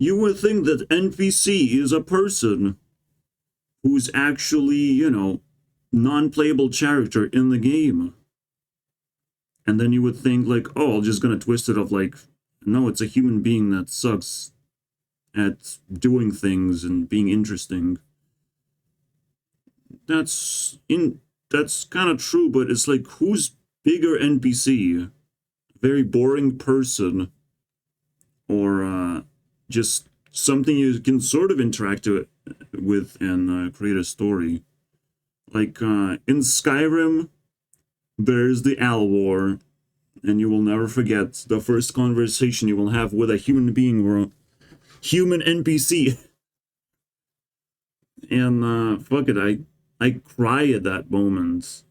You would think that NPC is a person who's actually, you know, non-playable character in the game. And then you would think like, oh, I'm just gonna twist it of like, no, it's a human being that sucks at doing things and being interesting. That's kind of true, but it's like, who's bigger NPC? Very boring person, or just something you can sort of interact with and create a story. Like in Skyrim, there's the Al War, and you will never forget the first conversation you will have with a human being or a human NPC. And fuck it, I cry at that moment.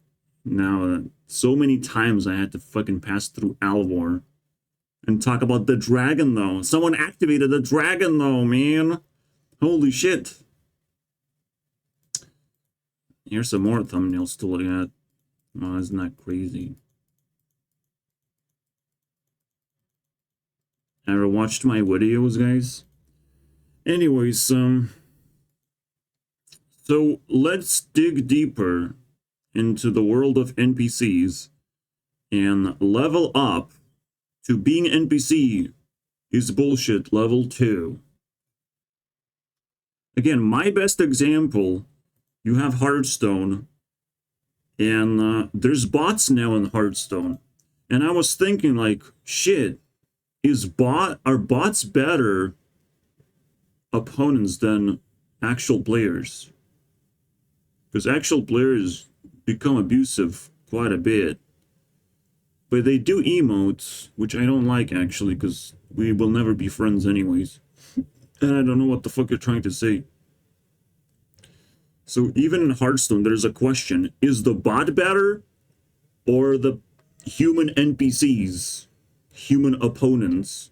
Now, so many times I had to fucking pass through Al War and talk about the dragon, though. Someone activated the dragon, though, man. Holy shit. Here's some more thumbnails to look at. Oh, isn't that crazy? Ever watched my videos, guys? Anyways, so let's dig deeper into the world of NPCs and level up to being NPC is bullshit level 2. Again, my best example, you have Hearthstone, and there's bots now in Hearthstone. And I was thinking like, shit, are bots better opponents than actual players? Because actual players become abusive quite a bit. But they do emotes, which I don't like actually, because we will never be friends anyways. And I don't know what the fuck you're trying to say. So even in Hearthstone, there's a question. Is the bot better or the human NPCs? Human opponents?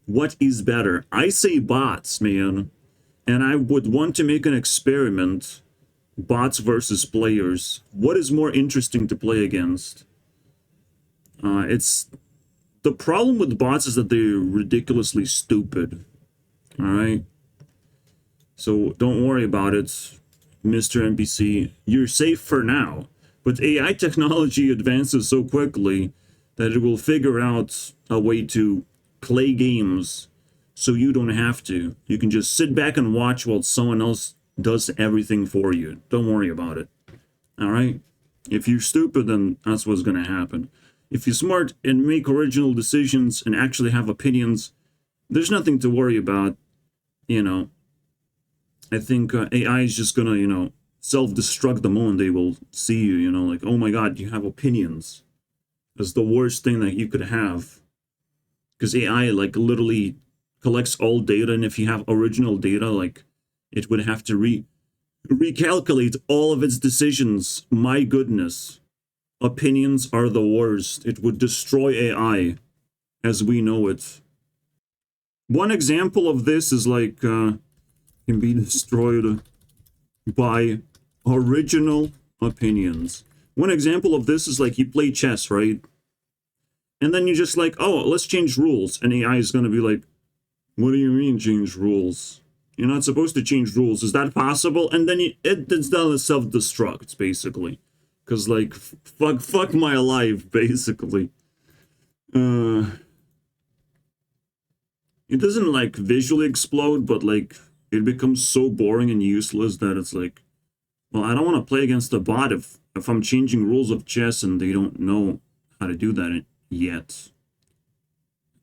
What is better? I say bots, man. And I would want to make an experiment. Bots versus players. What is more interesting to play against? It's the problem with bots is that they're ridiculously stupid. All right. So don't worry about it, Mr. NPC. You're safe for now. But AI technology advances so quickly that it will figure out a way to play games so you don't have to. You can just sit back and watch while someone else does everything for you. Don't worry about it. All right? If you're stupid, then that's what's going to happen. If you're smart and make original decisions and actually have opinions, there's nothing to worry about. You know, I think AI is just going to, you know, self-destruct the moment they will see you, you know, like, oh my God, you have opinions. That's the worst thing that you could have. Because AI, like, literally collects all data, and if you have original data, like, it would have to recalculate all of its decisions. My goodness. Opinions are the worst. It would destroy AI as we know it. One example of this is like can be destroyed by original opinions. One example of this is like you play chess, right? And then you're just like, oh, let's change rules. And AI is going to be like, what do you mean change rules? You're not supposed to change rules. Is that possible? And then it's done self-destruct, basically. Because, like, fuck my life, basically. It doesn't, like, visually explode, but, like, it becomes so boring and useless that it's like, well, I don't want to play against a bot if I'm changing rules of chess and they don't know how to do that yet.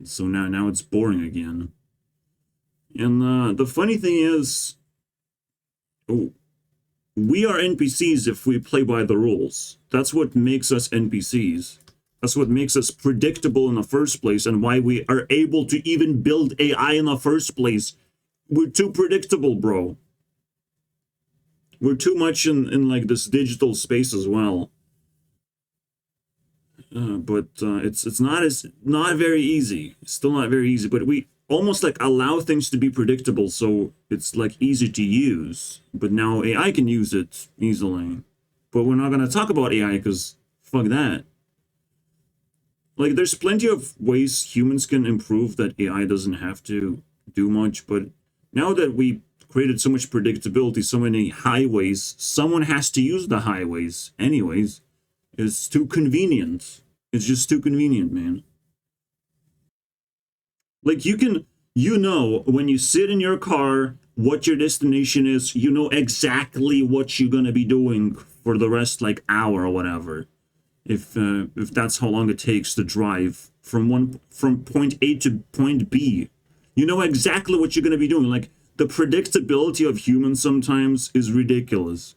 So now it's boring again. And the funny thing is, we are NPCs if we play by the rules. That's what makes us NPCs. That's what makes us predictable in the first place and why we are able to even build AI in the first place. We're too predictable, bro. We're too much in like this digital space as well. But it's not very easy. It's still not very easy, but we almost like allow things to be predictable so it's like easy to use. But now AI can use it easily. But we're not going to talk about AI because fuck that. Like there's plenty of ways humans can improve that AI doesn't have to do much, but Now that we created so much predictability, so many highways, someone has to use the highways anyways. It's too convenient. It's just too convenient, man. Like you know, when you sit in your car, what your destination is, you know exactly what you're gonna be doing for the rest like hour or whatever. If that's how long it takes to drive from point A to point B, you know exactly what you're gonna be doing. Like the predictability of humans sometimes is ridiculous.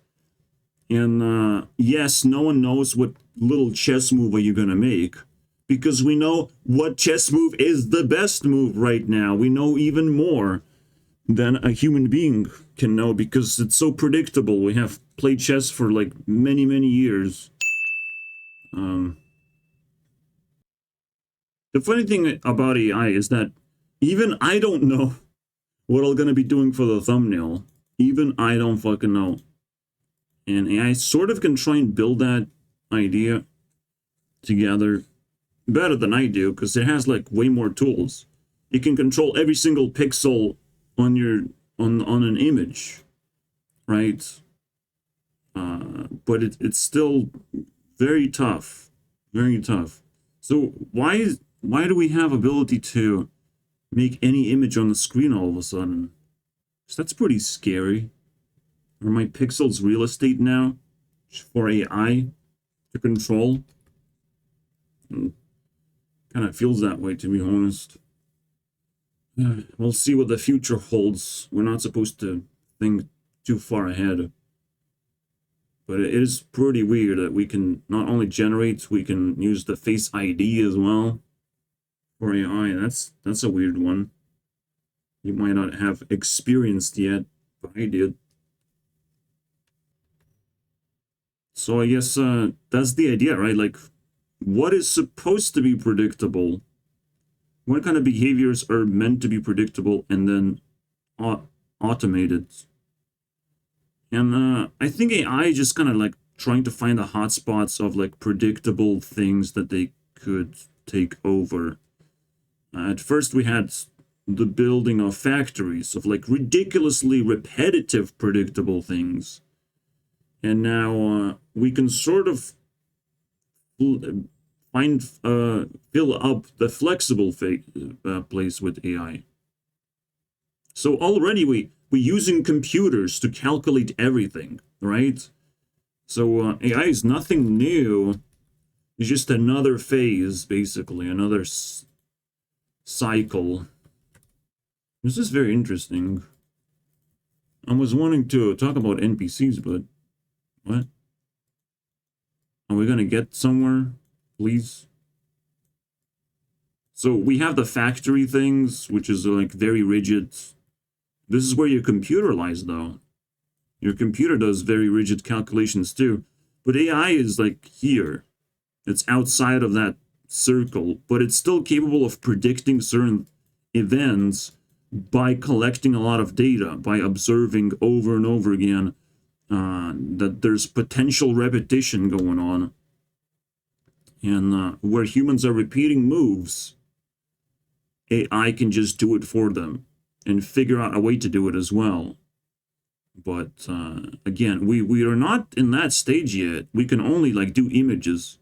And yes, no one knows what little chess move are you gonna make, because we know what chess move is the best move right now. We know even more than a human being can know because it's so predictable. We have played chess for like many, many years. The funny thing about AI is that even I don't know what I'm gonna be doing for the thumbnail. Even I don't fucking know. And AI sort of can try and build that idea together better than I do, because it has like way more tools. It can control every single pixel on your on an image, right? But it's still very tough, very tough. So why do we have ability to make any image on the screen all of a sudden? 'Cause that's pretty scary. Are my pixels real estate now for AI to control? Kind of feels that way, to be honest. We'll see what the future holds. We're not supposed to think too far ahead. But it is pretty weird that we can not only generate, we can use the Face ID as well for AI. That's a weird one. You might not have experienced yet, but I did. So I guess that's the idea, right? Like, what is supposed to be predictable? What kind of behaviors are meant to be predictable and then automated? And I think AI is just kind of like trying to find the hotspots of like predictable things that they could take over. At first, we had the building of factories of like ridiculously repetitive, predictable things. And now we can sort of find fill up the flexible place with AI. So already we're using computers to calculate everything, right? So AI is nothing new. It's just another phase, basically, another cycle. This is very interesting. I was wanting to talk about NPCs, but what? Are we gonna get somewhere, please? So we have the factory things, which is like very rigid. This is where your computer lies, though. Your computer does very rigid calculations too. But AI is like here. It's outside of that circle, but it's still capable of predicting certain events by collecting a lot of data, by observing over and over again that there's potential repetition going on. And where humans are repeating moves, AI can just do it for them and figure out a way to do it as well. But again, we are not in that stage yet. We can only like do images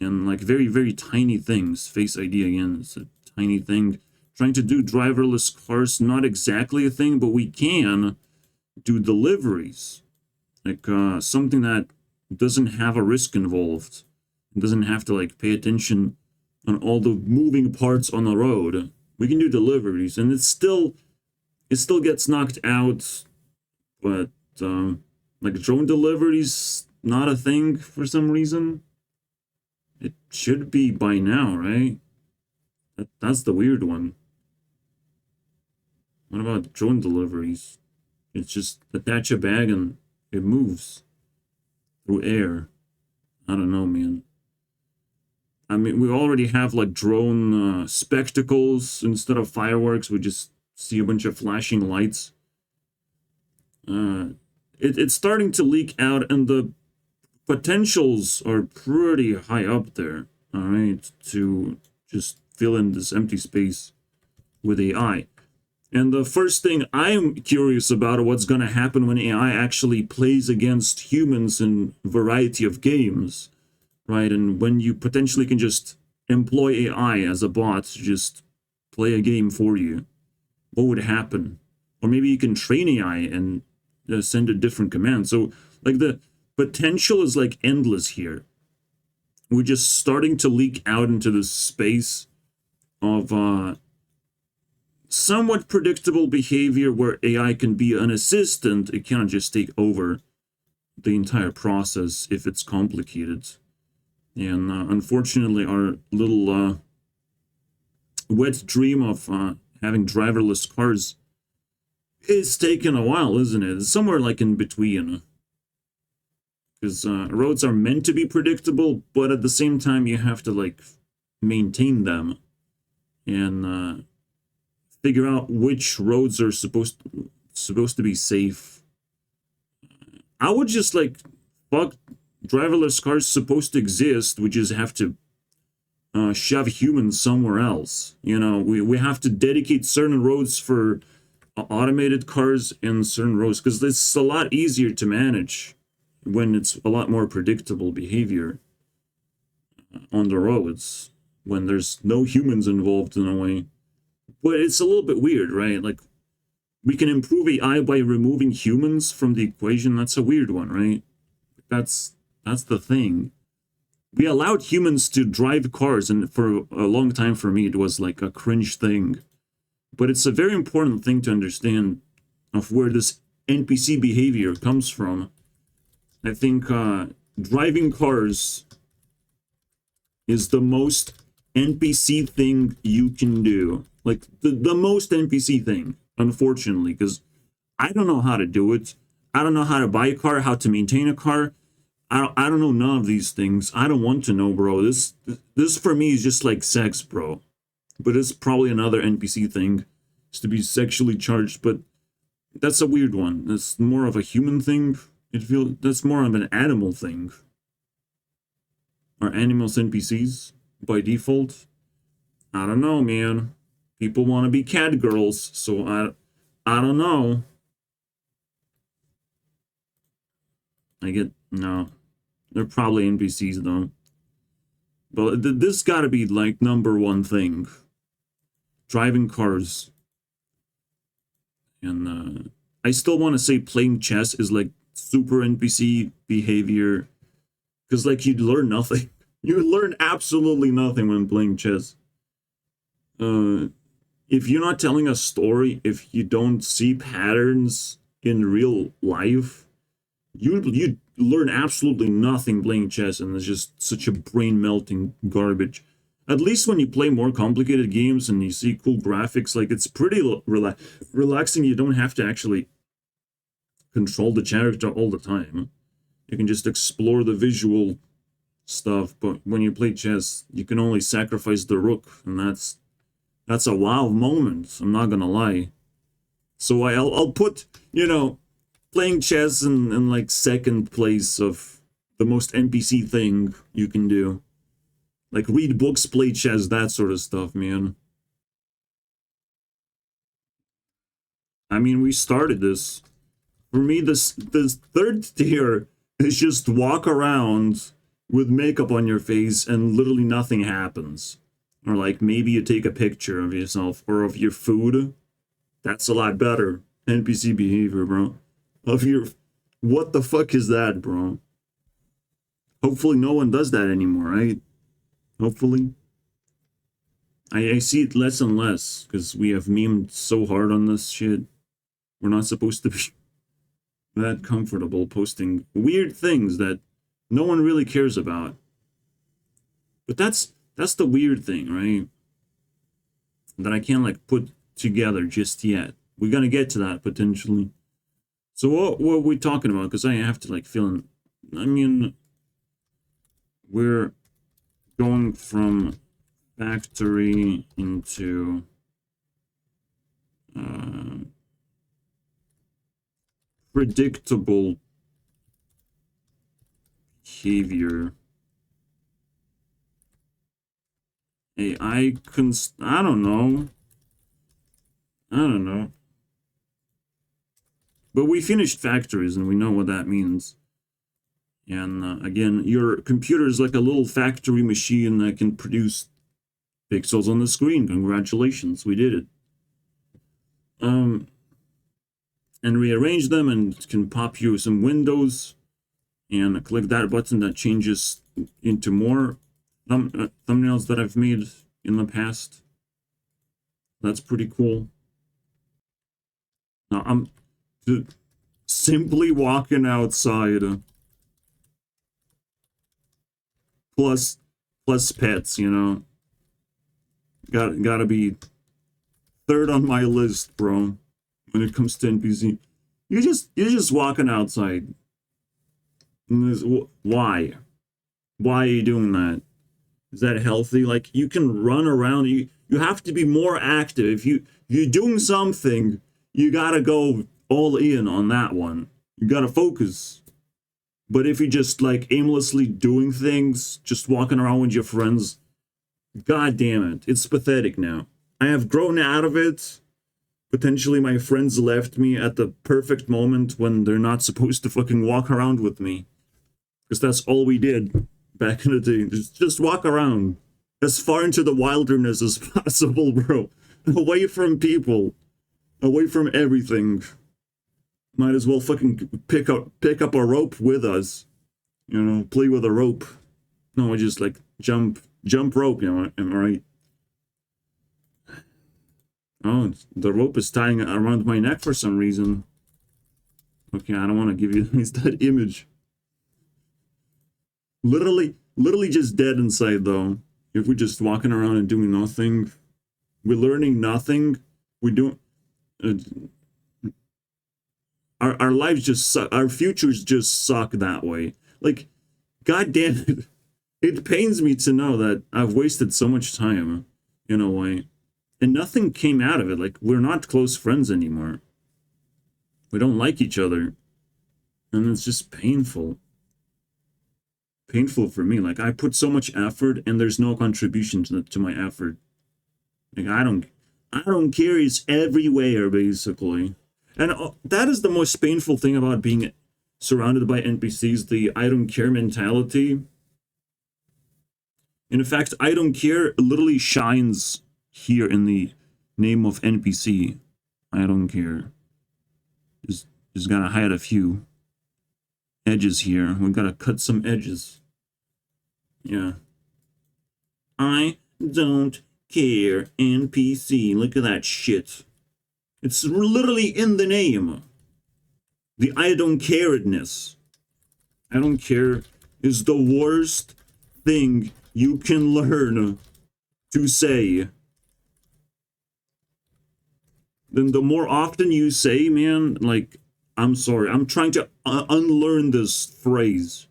and like very, very tiny things. Face ID again, it's a tiny thing. Trying to do driverless cars, not exactly a thing, but we can do deliveries. Like something that doesn't have a risk involved. It doesn't have to like pay attention on all the moving parts on the road. We can do deliveries, and it still gets knocked out. But like drone deliveries, not a thing for some reason. It should be by now, right? That's the weird one. What about drone deliveries? It's just attach a bag and it moves through air. I don't know, man. I mean, we already have like drone spectacles instead of fireworks. We just see a bunch of flashing lights. It's starting to leak out, and the potentials are pretty high up there. All right, to just fill in this empty space with AI. And the first thing I'm curious about are what's going to happen when AI actually plays against humans in a variety of games, right? And when you potentially can just employ AI as a bot to just play a game for you, what would happen? Or maybe you can train AI and send a different command. So, like, the potential is like endless here. We're just starting to leak out into this space of somewhat predictable behavior where AI can be an assistant. It cannot just take over the entire process if it's complicated. And unfortunately, our little wet dream of having driverless cars is taking a while, isn't it? It's somewhere like in between. Because roads are meant to be predictable, but at the same time, you have to like maintain them and figure out which roads are supposed to be safe. I would just like, fuck, driverless cars supposed to exist. We just have to shove humans somewhere else. You know, we have to dedicate certain roads for automated cars and certain roads, because it's a lot easier to manage when it's a lot more predictable behavior on the roads, when there's no humans involved in a way. But it's a little bit weird, right? Like, we can improve AI by removing humans from the equation. That's a weird one, right? That's the thing. We allowed humans to drive cars, and for a long time for me, it was like a cringe thing. But it's a very important thing to understand of where this NPC behavior comes from. I think driving cars is the most NPC thing you can do. Like, the most NPC thing, unfortunately, because I don't know how to do it. I don't know how to buy a car, how to maintain a car. I don't know none of these things. I don't want to know, bro. This for me is just like sex, bro. But it's probably another NPC thing, is to be sexually charged. But that's a weird one. That's more of a human thing. That's more of an animal thing. Are animals NPCs by default? I don't know, man. People want to be cat girls, so I don't know. No. They're probably NPCs though. But this gotta be like number one thing. Driving cars. And I still want to say playing chess is like super NPC behavior. Because like you'd learn nothing. You learn absolutely nothing when playing chess. If you're not telling a story, if you don't see patterns in real life, you learn absolutely nothing playing chess, and it's just such a brain-melting garbage. At least when you play more complicated games and you see cool graphics, like, it's pretty relaxing. You don't have to actually control the character all the time. You can just explore the visual stuff, but when you play chess, you can only sacrifice the rook, and that's a wow moment, I'm not gonna lie. So I'll put, playing chess in like second place of the most NPC thing you can do. Like, read books, play chess, that sort of stuff, man. I mean, we started this. For me, this third tier is just walk around with makeup on your face and literally nothing happens. Or like maybe you take a picture of yourself or of your food. That's a lot better NPC behavior, bro. What the fuck is that, bro? Hopefully no one does that anymore, right? Hopefully. I see it less and less because we have memed so hard on this shit. We're not supposed to be that comfortable posting weird things that no one really cares about. But that's the weird thing, right? That I can't like put together just yet. We're gonna get to that potentially. So what are we talking about? Because I have to like fill in. I mean, we're going from factory into predictable behavior. I don't know. I don't know. But we finished factories, and we know what that means. And again, your computer is like a little factory machine that can produce pixels on the screen. Congratulations, we did it. And rearrange them, and can pop you some windows, and click that button that changes into more thumbnails that I've made in the past. That's pretty cool. Now I'm simply walking outside. Plus pets, you know. Gotta be third on my list, bro. When it comes to NPC, you're just walking outside. Why? Why are you doing that? Is that healthy? Like, you can run around. You have to be more active. If you're doing something, you gotta go all in on that one. You gotta focus. But if you're just like aimlessly doing things, just walking around with your friends, god damn it, it's pathetic now. I have grown out of it. Potentially my friends left me at the perfect moment when they're not supposed to fucking walk around with me. Because that's all we did back in the day. Just walk around as far into the wilderness as possible, bro. Away from people. Away from everything. Might as well fucking pick up a rope with us. You know, play with a rope. No, I just like jump rope, you know, am I right? Oh, the rope is tying around my neck for some reason. Okay, I don't want to give you that image. Literally just dead inside, though. If we're just walking around and doing nothing, we're learning nothing. We don't... our lives just suck. Our futures just suck that way. Like, god damn it. It pains me to know that I've wasted so much time, in a way. And nothing came out of it. Like, we're not close friends anymore. We don't like each other. And it's just painful. Painful for me. Like, I put so much effort, and there's no contribution to my effort. Like, I don't care. It's everywhere, basically. And that is the most painful thing about being surrounded by NPCs, the I don't care mentality. In fact, I don't care literally shines here in the name of NPC. I don't care. Just gotta hide a few edges here. We gotta cut some edges. Yeah. I don't care NPC. Look at that shit. It's literally in the name. The I don't caredness. I don't care is the worst thing you can learn to say. Then the more often you say, man, like, I'm sorry, I'm trying to unlearn this phrase.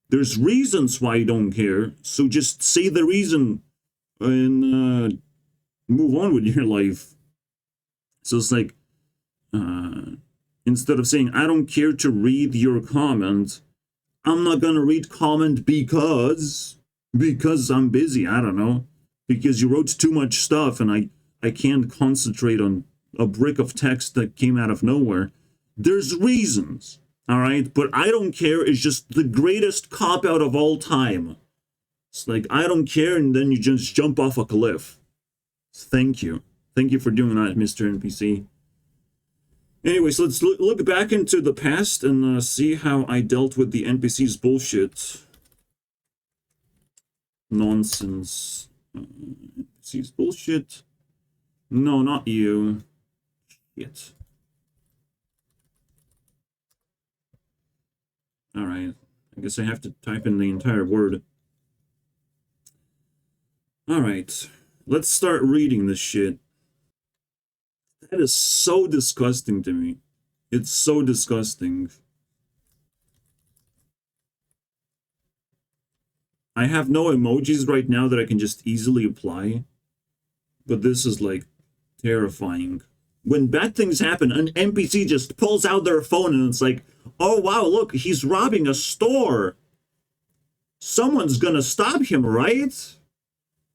There's reasons why you don't care, so just say the reason and move on with your life. So it's like, instead of saying, I don't care to read your comment, I'm not gonna read comment because I'm busy, I don't know. Because you wrote too much stuff and I can't concentrate on a brick of text that came out of nowhere. There's reasons, all right? But I don't care is just the greatest cop-out of all time. It's like, I don't care, and then you just jump off a cliff. Thank you. Thank you for doing that, Mr. NPC. Anyways, let's look back into the past and see how I dealt with the NPC's bullshit. Nonsense. NPC's bullshit. No, not you. Shit. Alright. I guess I have to type in the entire word. Alright. Let's start reading this shit. That is so disgusting to me. It's so disgusting. I have no emojis right now that I can just easily apply. But this is like terrifying. When bad things happen, an NPC just pulls out their phone and it's like, oh wow, look, he's robbing a store. Someone's gonna stop him, right?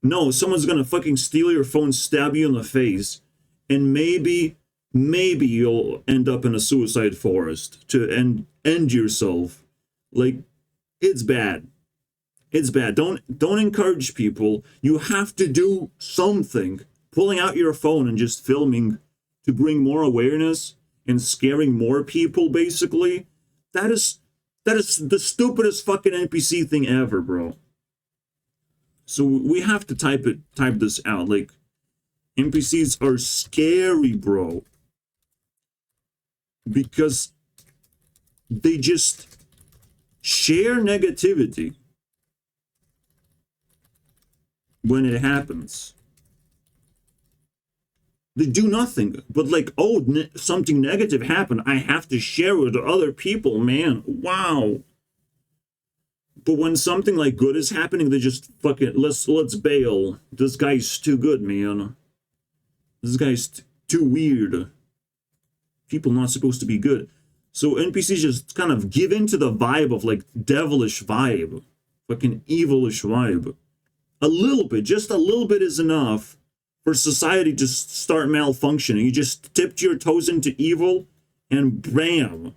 No, someone's gonna fucking steal your phone, stab you in the face, and maybe you'll end up in a suicide forest to end yourself. Like, it's bad. It's bad. Don't encourage people. You have to do something. Pulling out your phone and just filming to bring more awareness and scaring more people, basically, that is the stupidest fucking NPC thing ever, bro. So we have to type this out. Like, NPCs are scary, bro, because they just share negativity when it happens. They do nothing but, like, oh, something negative happened, I have to share it with other people, man. Wow. But when something like good is happening, they just fucking let's bail. This guy's too good, man. This guy's too weird. People not supposed to be good. So NPCs just kind of give into the vibe of, like, devilish vibe, fucking evilish vibe. A little bit, just a little bit is enough for society to start malfunctioning. You just tipped your toes into evil, and bam,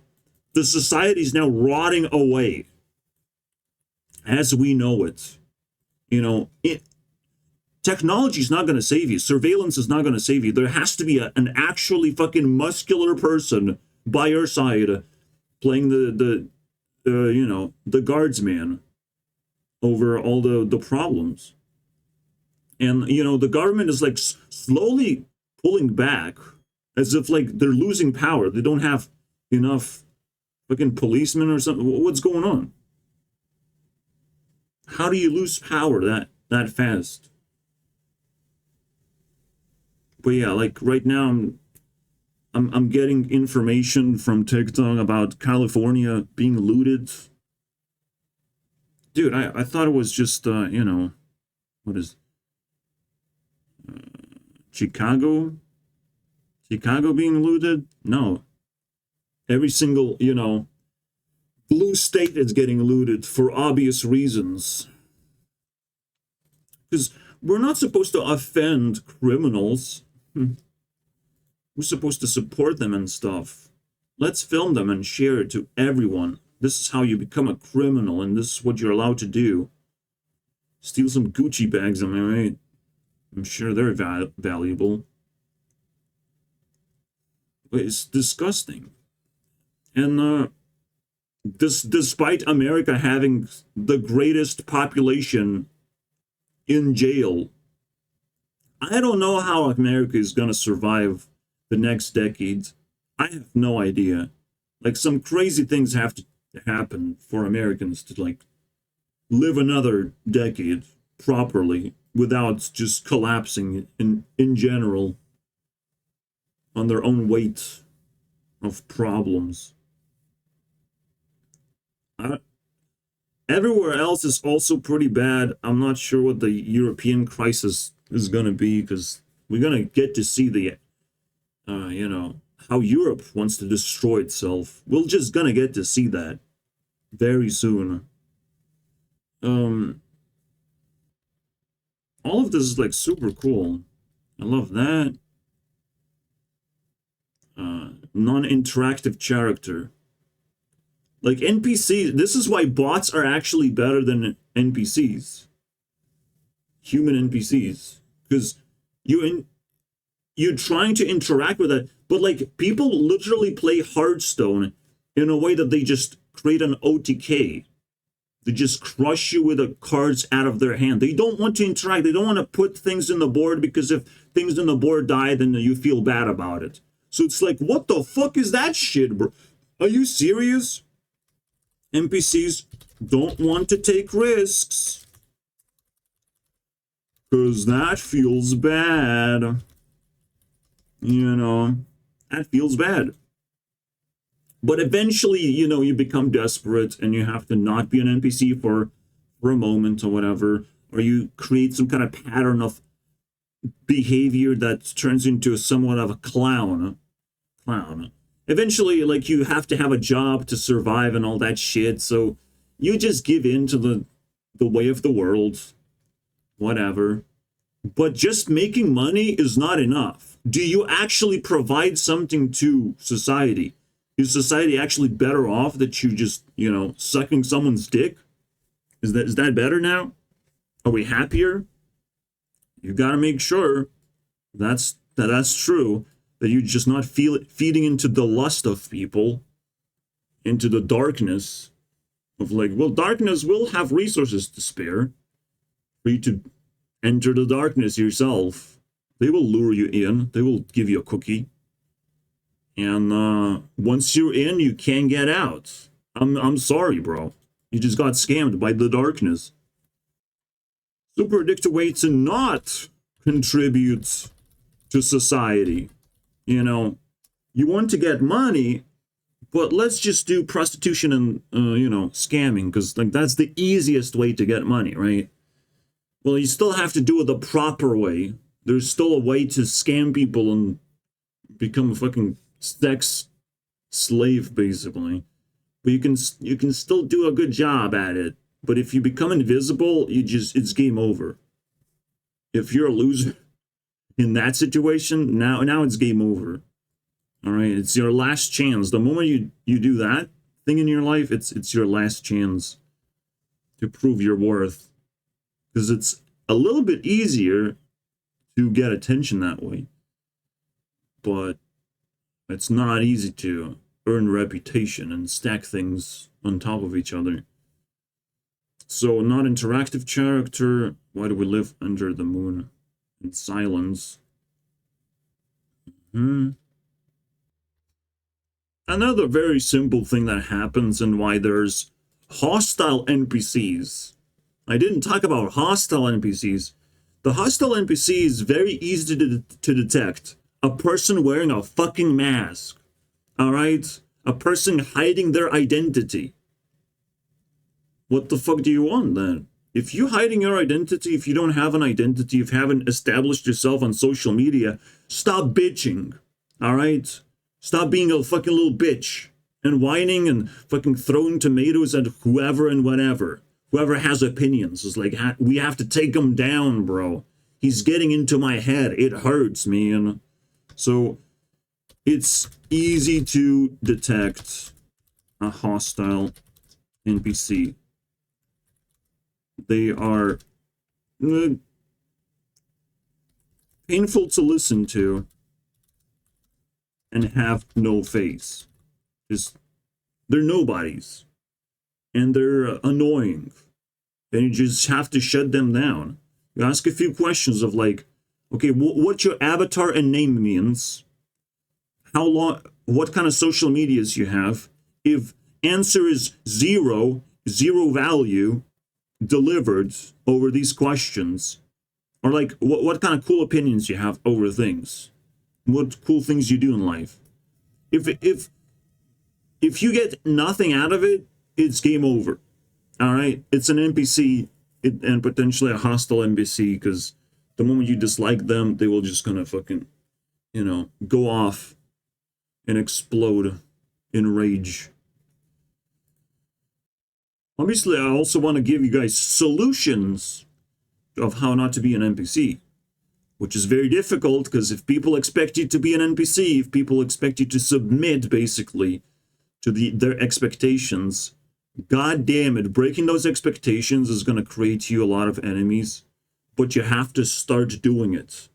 the society's now rotting away as we know it. You know, technology is not going to save you. Surveillance is not going to save you. There has to be an actually fucking muscular person by your side playing the guardsman over all the problems. And, you know, the government is, like, slowly pulling back as if, like, they're losing power. They don't have enough fucking policemen or something. What's going on? How do you lose power that fast? But yeah, like, right now I'm getting information from TikTok about California being looted. Dude, I thought it was just what is Chicago being looted? No. Every single, blue state is getting looted for obvious reasons. Because we're not supposed to offend criminals. We're supposed to support them and stuff. Let's film them and share it to everyone. This is how you become a criminal, and this is what you're allowed to do. Steal some Gucci bags, am I right? I'm sure they're valuable. But it's disgusting. And despite America having the greatest population in jail, I don't know how America is going to survive the next decade. I have no idea. Like, some crazy things have to happen for Americans to, like, live another decade properly without just collapsing in general on their own weight of problems. Everywhere else is also pretty bad. I'm not sure what the European crisis is going to be, because we're going to get to see the, how Europe wants to destroy itself. We're just going to get to see that very soon. All of this is, like, super cool. I love that. Non-interactive character. Like, NPCs, this is why bots are actually better than NPCs. Human NPCs. Because you're trying to interact with it, but, like, people literally play Hearthstone in a way that they just create an OTK. They just crush you with the cards out of their hand. They don't want to interact. They don't want to put things in the board, because if things in the board die, then you feel bad about it. So it's like, what the fuck is that shit, bro? Are you serious? NPCs don't want to take risks, because that feels bad. That feels bad. But eventually, you become desperate and you have to not be an NPC for a moment or whatever, or you create some kind of pattern of behavior that turns into somewhat of a clown. Eventually, like, you have to have a job to survive and all that shit, so you just give in to the way of the world, whatever. But just making money is not enough. do you actually provide something to society? Is society actually better off that you just, you know, sucking someone's dick? Is that better now? Are we happier? You got to make sure that's true, that you're just not feeding into the lust of people, into the darkness of like, well, darkness will have resources to spare for you to enter the darkness yourself. They will lure you in. They will give you a cookie. And once you're in, you can't get out. I'm sorry, bro. You just got scammed by the darkness. So predict a way to not contribute to society. You know, you want to get money, but let's just do prostitution and, you know, scamming, because like that's the easiest way to get money, right? Well, you still have to do it the proper way. There's still a way to scam people and become a fucking sex slave, basically. But you can still do a good job at it. But if you become invisible, it's game over. If you're a loser in that situation, now it's game over. All right, it's your last chance. The moment you do that thing in your life, it's your last chance to prove your worth, because it's a little bit easier to get attention that way. But it's not easy to earn reputation and stack things on top of each other. So, not interactive character. Why do we live under the moon in silence? Another very simple thing that happens and why there's hostile NPCs. I didn't talk about hostile NPCs. The hostile NPC is very easy to detect. A person wearing a fucking mask. Alright? A person hiding their identity. What the fuck do you want then? If you're hiding your identity, if you don't have an identity, if you haven't established yourself on social media, stop bitching. Alright? Stop being a fucking little bitch and whining and fucking throwing tomatoes at whoever and whatever. Whoever has opinions is like, we have to take him down, bro. He's getting into my head. It hurts, man. So it's easy to detect a hostile NPC. They are painful to listen to and have no face. They're nobodies. And they're annoying. And you just have to shut them down. You ask a few questions of like, okay, what your avatar and name means, how long, what kind of social medias you have. If answer is zero value delivered over these questions, or like what kind of cool opinions you have over things, what cool things you do in life. If you get nothing out of it, it's game over. All right, it's an NPC and potentially a hostile NPC, because the moment you dislike them, they will just kind of fucking, you know, go off and explode in rage. Obviously, I also want to give you guys solutions of how not to be an NPC, which is very difficult, because if people expect you to be an NPC, if people expect you to submit basically to their expectations, god damn it, breaking those expectations is going to create you a lot of enemies, but you have to start doing it.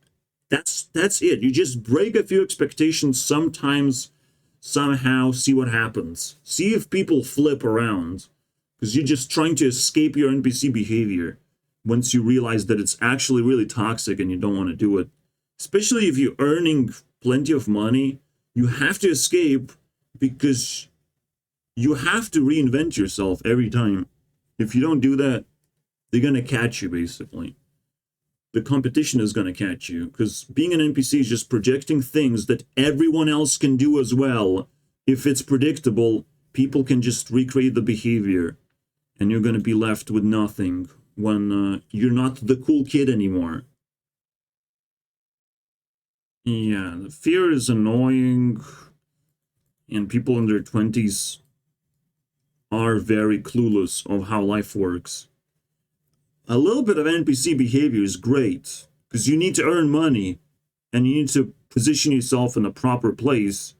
That's it. You just break a few expectations sometimes, somehow, see what happens. See if people flip around, because you're just trying to escape your NPC behavior once you realize that it's actually really toxic and you don't want to do it. Especially if you're earning plenty of money, you have to escape, because you have to reinvent yourself every time. If you don't do that, they're going to catch you, basically. The competition is going to catch you, because being an NPC is just projecting things that everyone else can do as well. If it's predictable, people can just recreate the behavior, and you're going to be left with nothing when you're not the cool kid anymore. Yeah, the fear is annoying, and people in their 20s are very clueless of how life works. A little bit of NPC behavior is great, because you need to earn money, and you need to position yourself in the proper place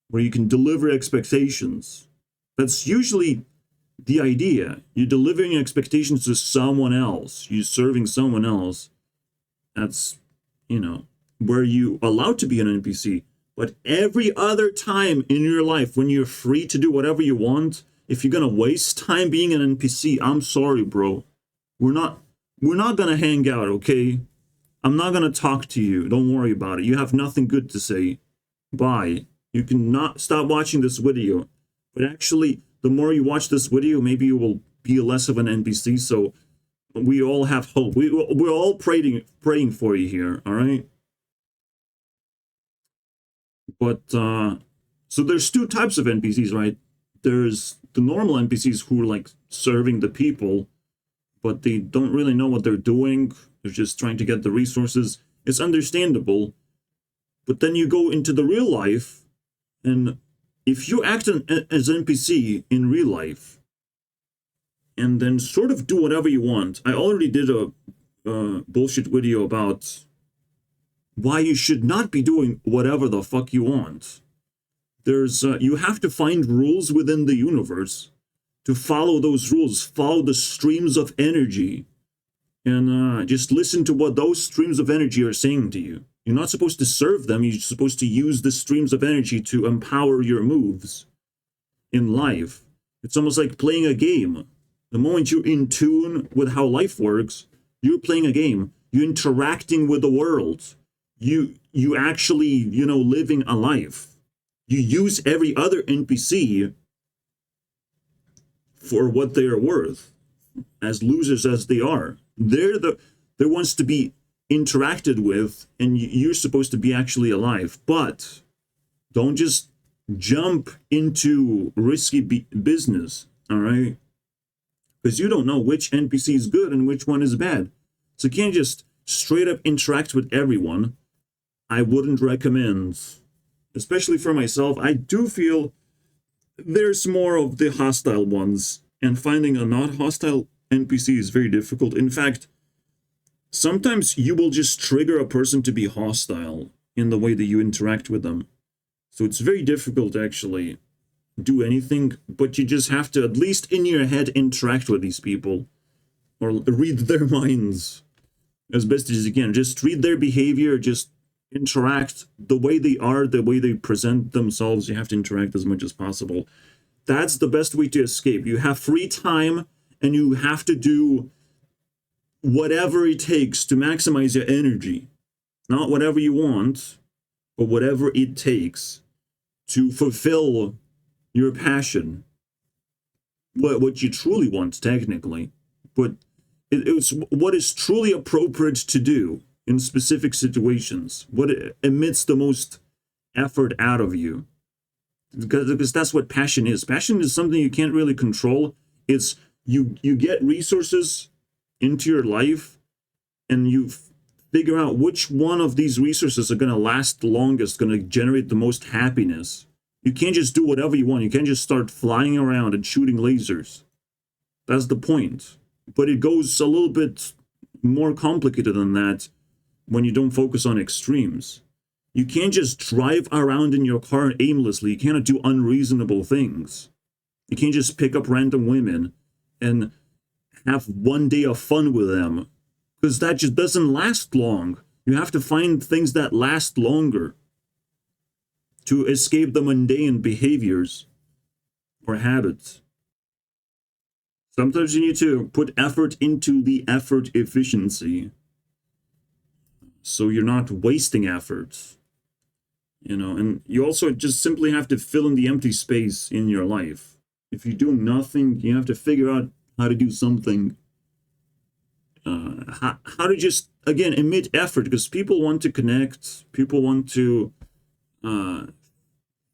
where you can deliver expectations. That's usually the idea. You're delivering expectations to someone else. You're serving someone else. That's, you know, where you allowed to be an NPC. But every other time in your life, when you're free to do whatever you want, if you're gonna waste time being an NPC, I'm sorry, bro. We're not gonna hang out, okay? I'm not gonna talk to you. Don't worry about it. You have nothing good to say. Bye. You can not stop watching this video. But actually, the more you watch this video, maybe you will be less of an NPC. So we all have hope. We're all praying for you here, all right? But so there's two types of NPCs, right? There's the normal NPCs who are like serving the people, but they don't really know what they're doing. They're just trying to get the resources. It's understandable. But then you go into the real life, and if you act as an NPC in real life, and then sort of do whatever you want. I already did a bullshit video about why you should not be doing whatever the fuck you want. There's you have to find rules within the universe. To follow those rules, follow the streams of energy, and just listen to what those streams of energy are saying to you. You're not supposed to serve them. You're supposed to use the streams of energy to empower your moves in life. It's almost like playing a game. The moment you're in tune with how life works, you're playing a game. You're interacting with the world. You actually, you know, living a life. You use every other NPC for what they are worth, as losers as they are. They're ones to be interacted with, and you're supposed to be actually alive. But don't just jump into risky business, all right? Because you don't know which NPC is good and which one is bad. So you can't just straight up interact with everyone. I wouldn't recommend, especially for myself. I do feel there's more of the hostile ones, and finding a not hostile NPC is very difficult. In fact, sometimes you will just trigger a person to be hostile in the way that you interact with them. So it's very difficult to actually do anything, but you just have to, at least in your head, interact with these people or read their minds as best as you can. Just read their behavior, just interact the way they are, the way they present themselves. You have to interact as much as possible. That's the best way to escape. You have free time, and you have to do whatever it takes to maximize your energy. Not whatever you want, but whatever it takes to fulfill your passion. What you truly want, technically. But it's what is truly appropriate to do in specific situations. What emits the most effort out of you. Because that's what passion is. Passion is something you can't really control. It's you get resources into your life, and you figure out which one of these resources are going to last the longest, going to generate the most happiness. You can't just do whatever you want. You can't just start flying around and shooting lasers. That's the point. But it goes a little bit more complicated than that when you don't focus on extremes. You can't just drive around in your car aimlessly. You cannot do unreasonable things. You can't just pick up random women and have one day of fun with them, because that just doesn't last long. You have to find things that last longer to escape the mundane behaviors or habits. Sometimes you need to put effort into the effort efficiency, so you're not wasting effort. You know, and you also just simply have to fill in the empty space in your life. If you do nothing, you have to figure out how to do something. How to just, again, emit effort, because people want to connect. People want to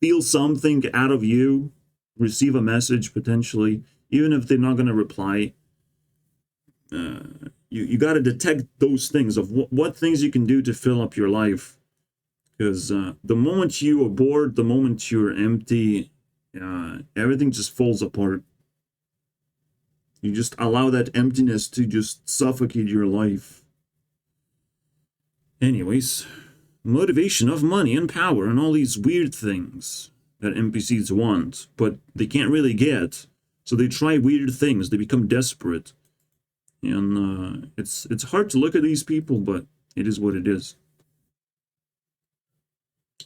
feel something out of you, receive a message potentially, even if they're not going to reply. You got to detect those things of what things you can do to fill up your life. Because the moment you are bored, the moment you're empty, everything just falls apart. You just allow that emptiness to just suffocate your life. Anyways, motivation of money and power and all these weird things that NPCs want, but they can't really get. So they try weird things. They become desperate. And it's hard to look at these people, but it is what it is.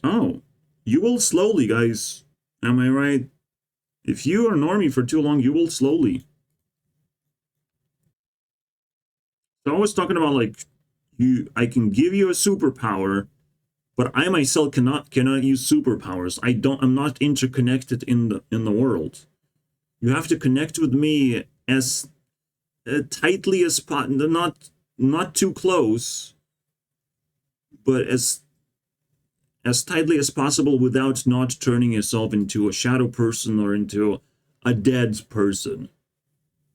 Oh, you will slowly, guys. Am I right? If you are normie for too long, you will slowly. So I was talking about like I can give you a superpower, but I myself cannot use superpowers. I'm not interconnected in the world. You have to connect with me as tightly as not too close, but as tightly as possible without not turning yourself into a shadow person or into a dead person.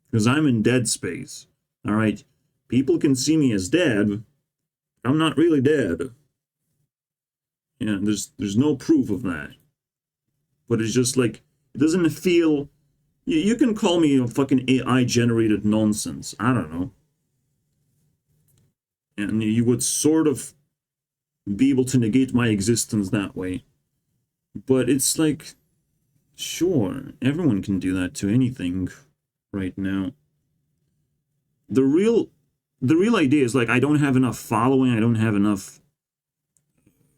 Because I'm in dead space. All right. People can see me as dead. I'm not really dead. Yeah, there's no proof of that. But it's just like, it doesn't feel... You can call me a fucking AI-generated nonsense. I don't know. And you would sort of be able to negate my existence that way. But it's like, sure, everyone can do that to anything right now. The real idea is like, I don't have enough following, I don't have enough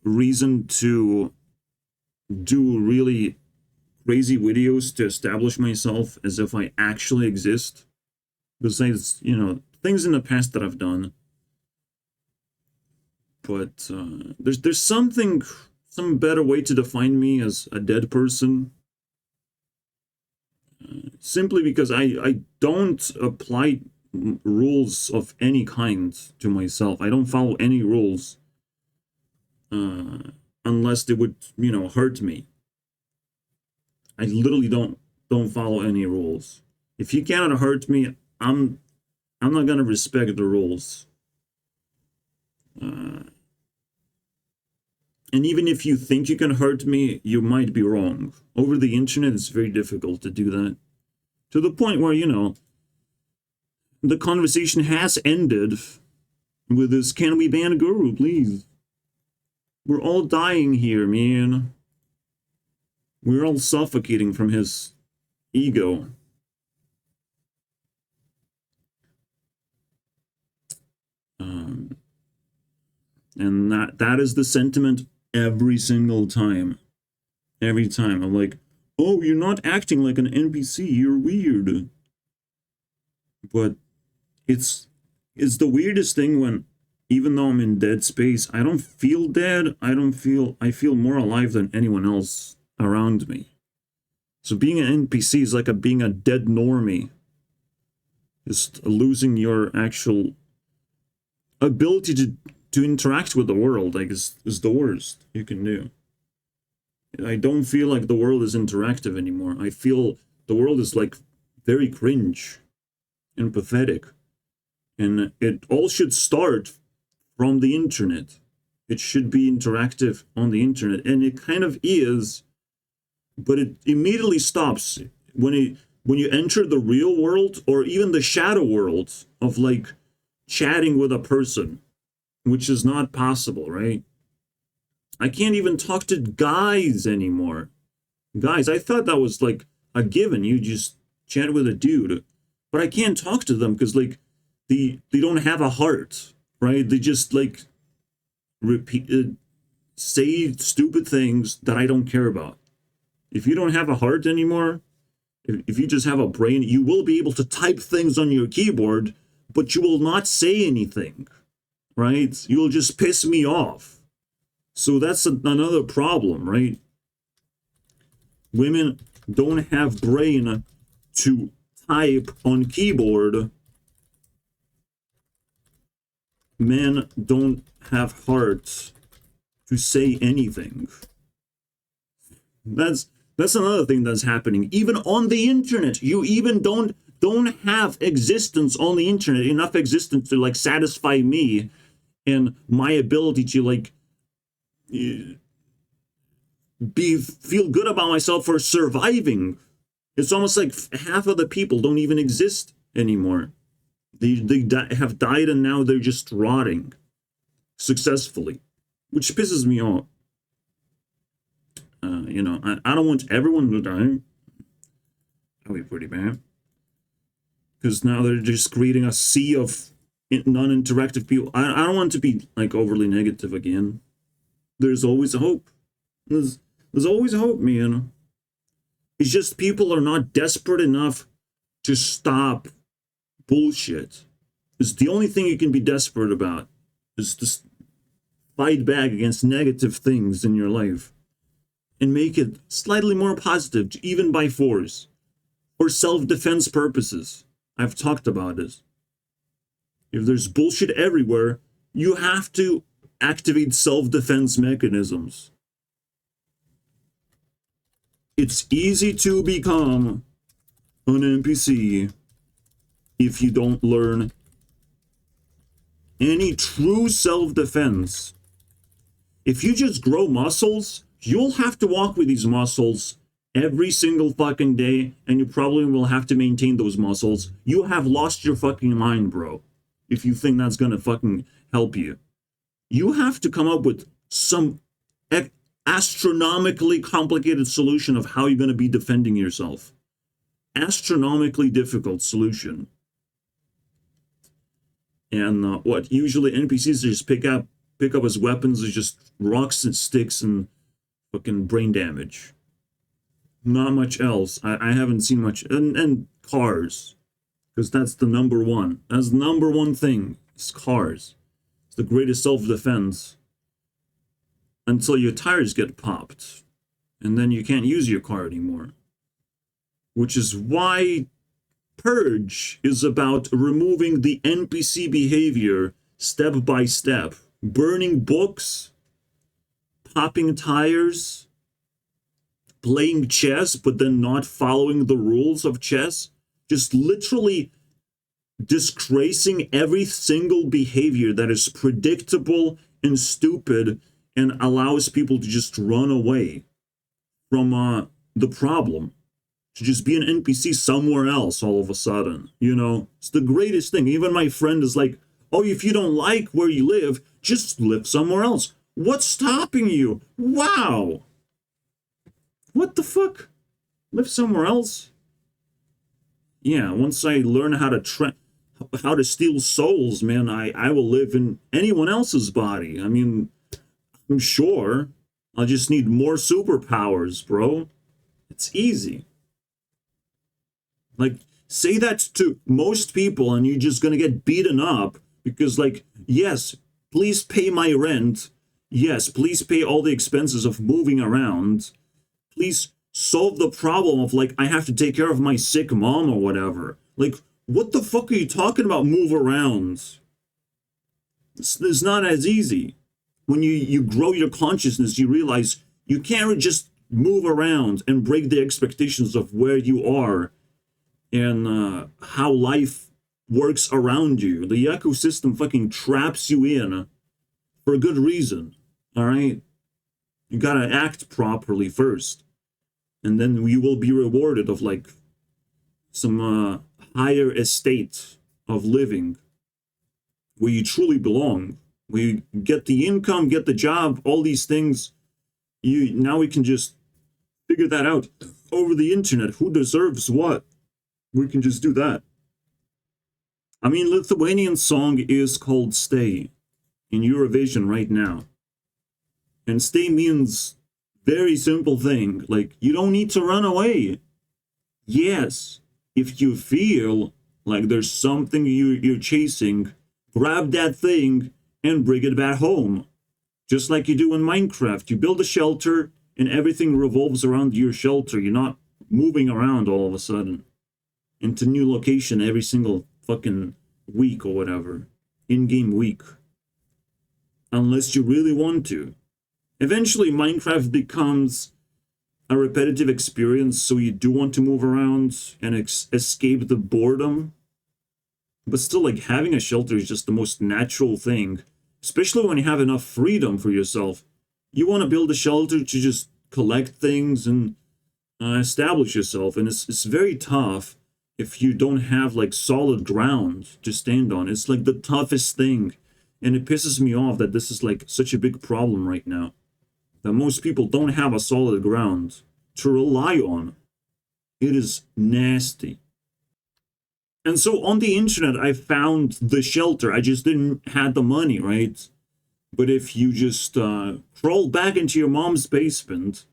reason to do really crazy videos to establish myself as if I actually exist. Besides, things in the past that I've done. But there's some better way to define me as a dead person. Simply because I don't apply rules of any kind to myself. I don't follow any rules unless they would, hurt me. I literally don't follow any rules. If you cannot hurt me, I'm not gonna respect the rules. And even if you think you can hurt me, you might be wrong. Over the internet, it's very difficult to do that. To the point where, the conversation has ended with this, can we ban Guru, please? We're all dying here, man. We're all suffocating from his ego. And that is the sentiment every single time. Every time. I'm like, oh, you're not acting like an NPC, you're weird. But it's the weirdest thing when, even though I'm in dead space, I don't feel dead. I feel more alive than anyone else around me. So being an NPC is like being a dead normie. Just losing your actual ability to interact with the world, like, is the worst you can do. I don't feel like the world is interactive anymore. I feel the world is like very cringe and pathetic. And it all should start from the internet. It should be interactive on the internet. And it kind of is, but it immediately stops when you enter the real world, or even the shadow world of like chatting with a person, which is not possible, right? I can't even talk to guys anymore. Guys, I thought that was like a given. You just chat with a dude. But I can't talk to them because like they don't have a heart, right? They just like say stupid things that I don't care about. If you don't have a heart anymore, if you just have a brain, you will be able to type things on your keyboard, but you will not say anything, right? You'll just piss me off. So that's another problem, right? Women don't have brain to type on keyboard. Men don't have heart to say anything. That's another thing that's happening. Even on the internet, you even don't have existence on the internet, enough existence to like satisfy me and my ability to like feel good about myself for surviving. It's almost like half of the people don't even exist anymore. They have died and now they're just rotting successfully. which pisses me off. You know, I don't want everyone to die. That'd be pretty bad. Because now they're just creating a sea of non-interactive people. I don't want to be like overly negative again. There's always a hope. There's always a hope, man. It's just people are not desperate enough to stop bullshit. It's the only thing you can be desperate about. Is to fight back against negative things in your life and make it slightly more positive, even by force, for self-defense purposes. I've talked about this. If there's bullshit everywhere, you have to activate self-defense mechanisms. It's easy to become an NPC if you don't learn any true self-defense. If you just grow muscles, you'll have to walk with these muscles every single fucking day, and you probably will have to maintain those muscles. You have lost your fucking mind, bro, if you think that's gonna fucking help you. You have to come up with some astronomically complicated solution of how you're gonna be defending yourself. Astronomically difficult solution. And what usually NPCs just pick up as weapons is just rocks and sticks and fucking brain damage. Not much else. I haven't seen much. And cars. Because that's the number one. That's the number one thing. It's cars. It's the greatest self-defense. Until your tires get popped. And then you can't use your car anymore. Which is why Purge is about removing the NPC behavior step by step. Burning books, popping tires, playing chess, but then not following the rules of chess. Just literally disgracing every single behavior that is predictable and stupid and allows people to just run away from the problem. To just be an NPC somewhere else all of a sudden. You know, it's the greatest thing. Even my friend is like, oh, if you don't like where you live, just live somewhere else. What's stopping you? Wow. What the fuck? Live somewhere else? Yeah, once I learn how to steal souls, man, I will live in anyone else's body. I mean, I'm sure I'll just need more superpowers, bro. It's easy. Like, say that to most people and you're just gonna get beaten up because, like, yes, please pay my rent. Yes, please pay all the expenses of moving around. Please solve the problem of, like, I have to take care of my sick mom or whatever. Like, what the fuck are you talking about, move around? It's not as easy. When you grow your consciousness, you realize you can't just move around and break the expectations of where you are and how life works around you. The ecosystem fucking traps you in for a good reason, all right? You gotta act properly first, and then you will be rewarded of, like, some higher estate of living where you truly belong, where you get the income, get the job, all these things. Now we can just figure that out over the internet. Who deserves what? We can just do that. I mean, Lithuanian song is called Stay in Eurovision right now. And stay means very simple thing. Like, you don't need to run away. Yes, if you feel like there's something you're chasing, grab that thing and bring it back home. Just like you do in Minecraft. You build a shelter and everything revolves around your shelter. You're not moving around all of a sudden into new location every single fucking week or whatever. In-game week. Unless you really want to. Eventually, Minecraft becomes a repetitive experience, so you do want to move around and escape the boredom. But still, like, having a shelter is just the most natural thing. Especially when you have enough freedom for yourself. You want to build a shelter to just collect things and establish yourself. And it's very tough if you don't have, like, solid ground to stand on. It's like the toughest thing And it pisses me off that this is like such a big problem right now. That most people don't have a solid ground to rely on. It is nasty. And so on the internet, I found the shelter. I just didn't have the money, right? But if you just crawl back into your mom's basement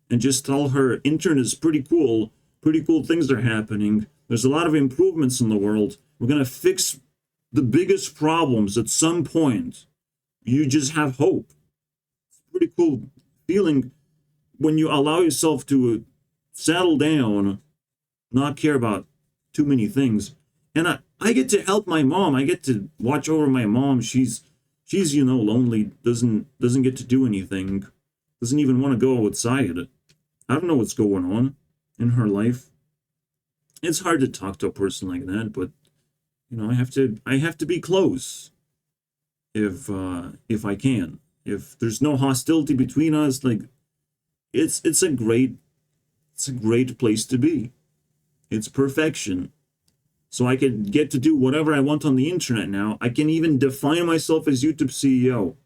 and just tell her internet is pretty cool things are happening, there's a lot of improvements in the world, we're going to fix the biggest problems at some point. You just have hope. It's a pretty cool feeling when you allow yourself to settle down, not care about too many things. And I get to help my mom. I get to watch over my mom. She's lonely, doesn't get to do anything, doesn't even want to go outside. I don't know what's going on in her life. It's hard to talk to a person like that, but I have to be close if I can. If there's no hostility between us, like it's a great place to be. It's perfection. So I can get to do whatever I want on the internet now. I can even define myself as YouTube CEO,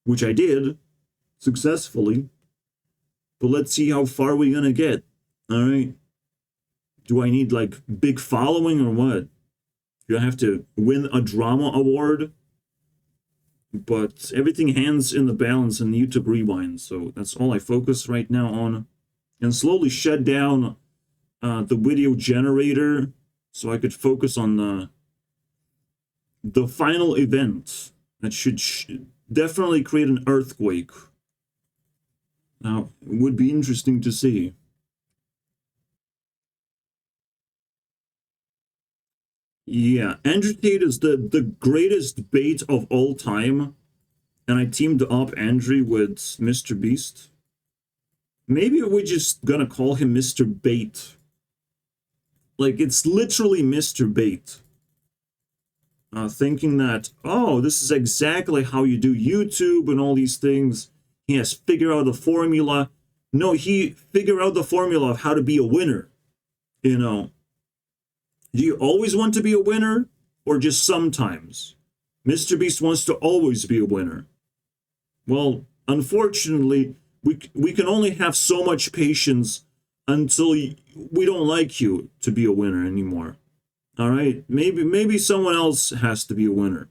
which I did successfully. But let's see how far we're gonna get. All right. Do I need like big following or what? Do I have to win a drama award? But everything hangs in the balance in the YouTube Rewind. So that's all I focus right now on. And slowly shut down the video generator so I could focus on the final event that should definitely create an earthquake. Now, it would be interesting to see. Yeah, Andrew Tate is the greatest bait of all time. And I teamed up Andrew with Mr. Beast. Maybe we're just gonna call him Mr. Bait. Like, it's literally Mr. Bait. Thinking that, oh, this is exactly how you do YouTube and all these things. He has figured out the formula. No, he figured out the formula of how to be a winner. Do you always want to be a winner or just sometimes? Mr. Beast wants to always be a winner. Well, unfortunately, we can only have so much patience until we don't like you to be a winner anymore. All right? Maybe someone else has to be a winner.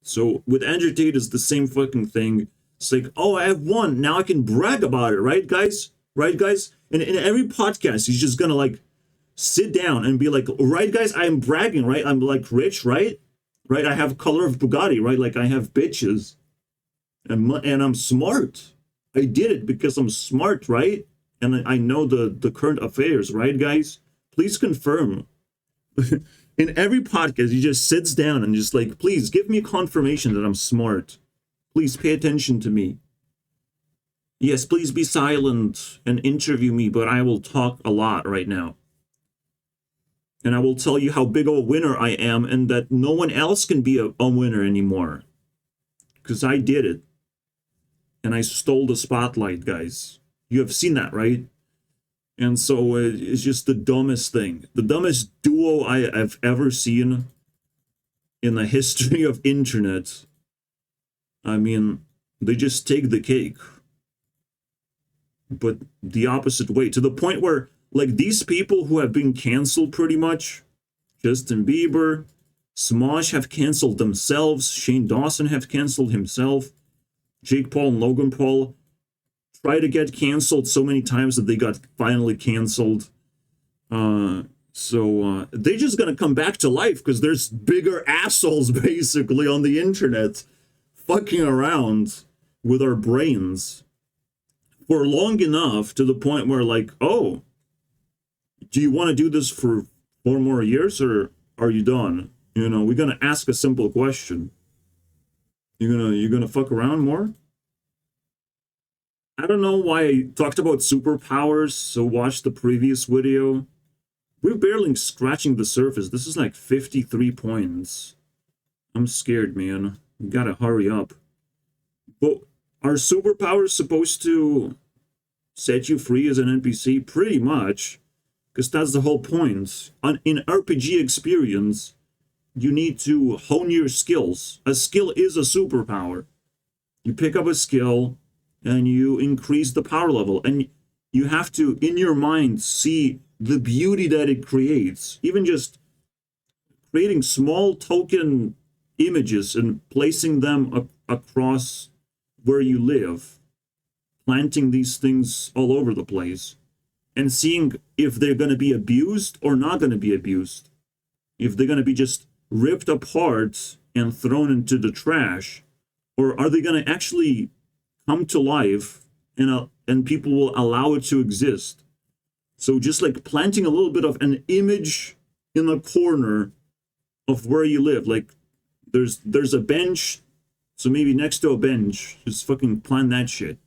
So with Andrew Tate, it's the same fucking thing. It's like, oh, I have won. Now I can brag about it, right, guys? Right, guys? And in every podcast, he's just gonna like sit down and be like, right, guys, I'm bragging, right? I'm like rich, right? Right? I have color of Bugatti, right? Like I have bitches. And I'm smart. I did it because I'm smart, right? And I know the current affairs, right, guys? Please confirm. In every podcast, he just sits down and just like, please give me confirmation that I'm smart. Please pay attention to me. Yes, please be silent and interview me, but I will talk a lot right now. And I will tell you how big of a winner I am and that no one else can be a winner anymore. Because I did it. And I stole the spotlight, guys. You have seen that, right? And so it's just the dumbest thing. The dumbest duo I've ever seen in the history of internet. I mean, they just take the cake. But the opposite way. To the point where, like, these people who have been canceled pretty much, Justin Bieber, Smosh have canceled themselves, Shane Dawson have canceled himself, Jake Paul and Logan Paul try to get canceled so many times that they got finally canceled. So they're just gonna come back to life because there's bigger assholes basically on the internet fucking around with our brains for long enough to the point where, like, oh, do you want to do this for 4 more years or are you done? We're gonna ask a simple question. You're gonna fuck around more? I don't know why I talked about superpowers, so watch the previous video. We're barely scratching the surface. This is like 53 points. I'm scared, man. We gotta hurry up. But are superpowers supposed to set you free as an NPC? Pretty much. Because that's the whole point. In RPG experience, you need to hone your skills. A skill is a superpower. You pick up a skill and you increase the power level, and you have to, in your mind, see the beauty that it creates. Even just creating small token images and placing them across where you live, planting these things all over the place, and seeing if they're going to be abused or not going to be abused. If they're going to be just ripped apart and thrown into the trash, or are they going to actually come to life and people will allow it to exist. So just like planting a little bit of an image in the corner of where you live, like there's a bench, so maybe next to a bench, just fucking plant that shit.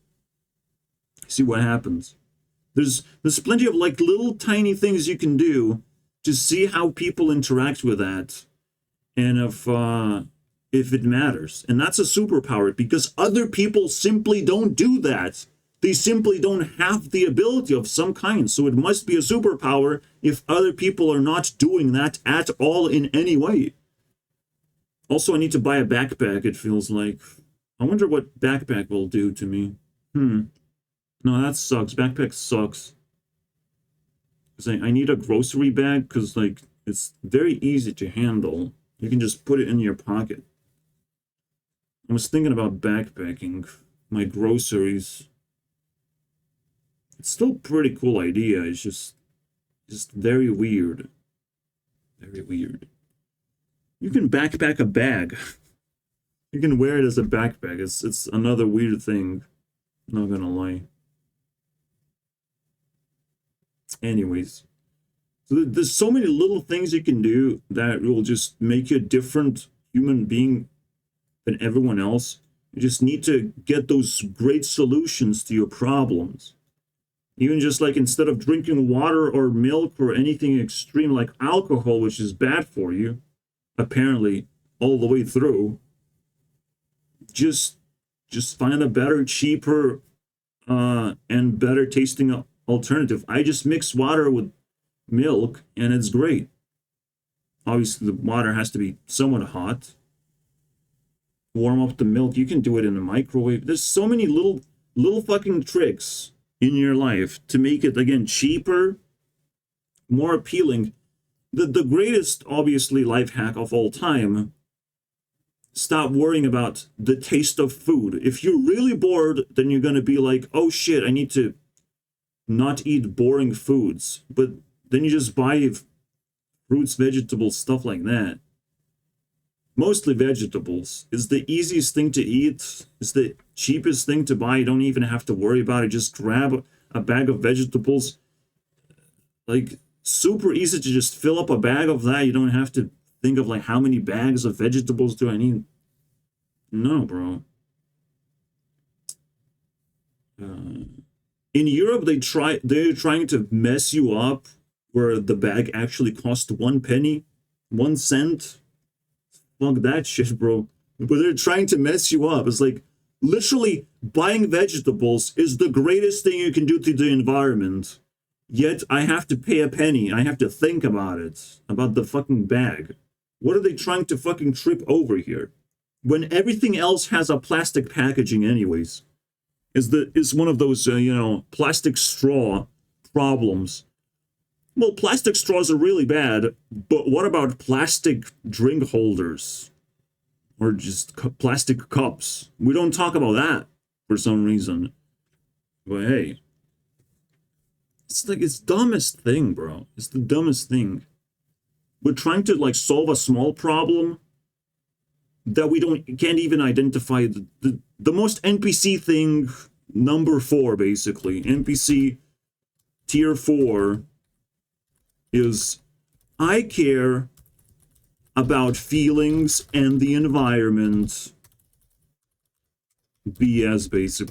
See what happens. There's plenty of like little tiny things you can do to see how people interact with that, and if it matters. And that's a superpower, because other people simply don't do that. They simply don't have the ability of some kind. So it must be a superpower if other people are not doing that at all in any way. Also, I need to buy a backpack, it feels like. I wonder what backpack will do to me. No, that sucks. Backpack sucks. Because I need a grocery bag, because like it's very easy to handle. You can just put it in your pocket. I was thinking about backpacking my groceries. It's still a pretty cool idea. It's just very weird. Very weird. You can backpack a bag. You can wear it as a backpack. It's another weird thing. Not gonna lie. Anyways. So there's so many little things you can do that will just make you a different human being than everyone else. You just need to get those great solutions to your problems. Even just like instead of drinking water or milk or anything extreme like alcohol, which is bad for you, apparently all the way through, just find a better, cheaper, and better tasting alternative. I just mix water with milk and it's great. Obviously the water has to be somewhat hot. Warm up the milk. You can do it in a microwave. There's so many little fucking tricks in your life to make it, again, cheaper, more appealing. The greatest, obviously, life hack of all time: stop worrying about the taste of food. If you're really bored, then you're going to be like, oh shit, I need to not eat boring foods. But then you just buy fruits, vegetables, stuff like that. Mostly vegetables is the easiest thing to eat. It's the cheapest thing to buy. You don't even have to worry about it. Just grab a bag of vegetables. Like, super easy to just fill up a bag of that. You don't have to think of like, how many bags of vegetables do I need? No, bro. In Europe, they're trying to mess you up, where the bag actually cost 1 penny, 1 cent. Fuck that shit, bro. But they're trying to mess you up. It's like, literally, buying vegetables is the greatest thing you can do to the environment. Yet, I have to pay a penny. I have to think about it. About the fucking bag. What are they trying to fucking trip over here? When everything else has a plastic packaging anyways. Is one of those, plastic straw problems. Well, plastic straws are really bad, but what about plastic drink holders? Or just plastic cups? We don't talk about that for some reason. But hey, it's like, it's dumbest thing, bro. It's the dumbest thing. We're trying to like solve a small problem that we can't even identify. The most NPC thing, number 4, basically. NPC tier 4 is, I care about feelings and the environment. BS, basic.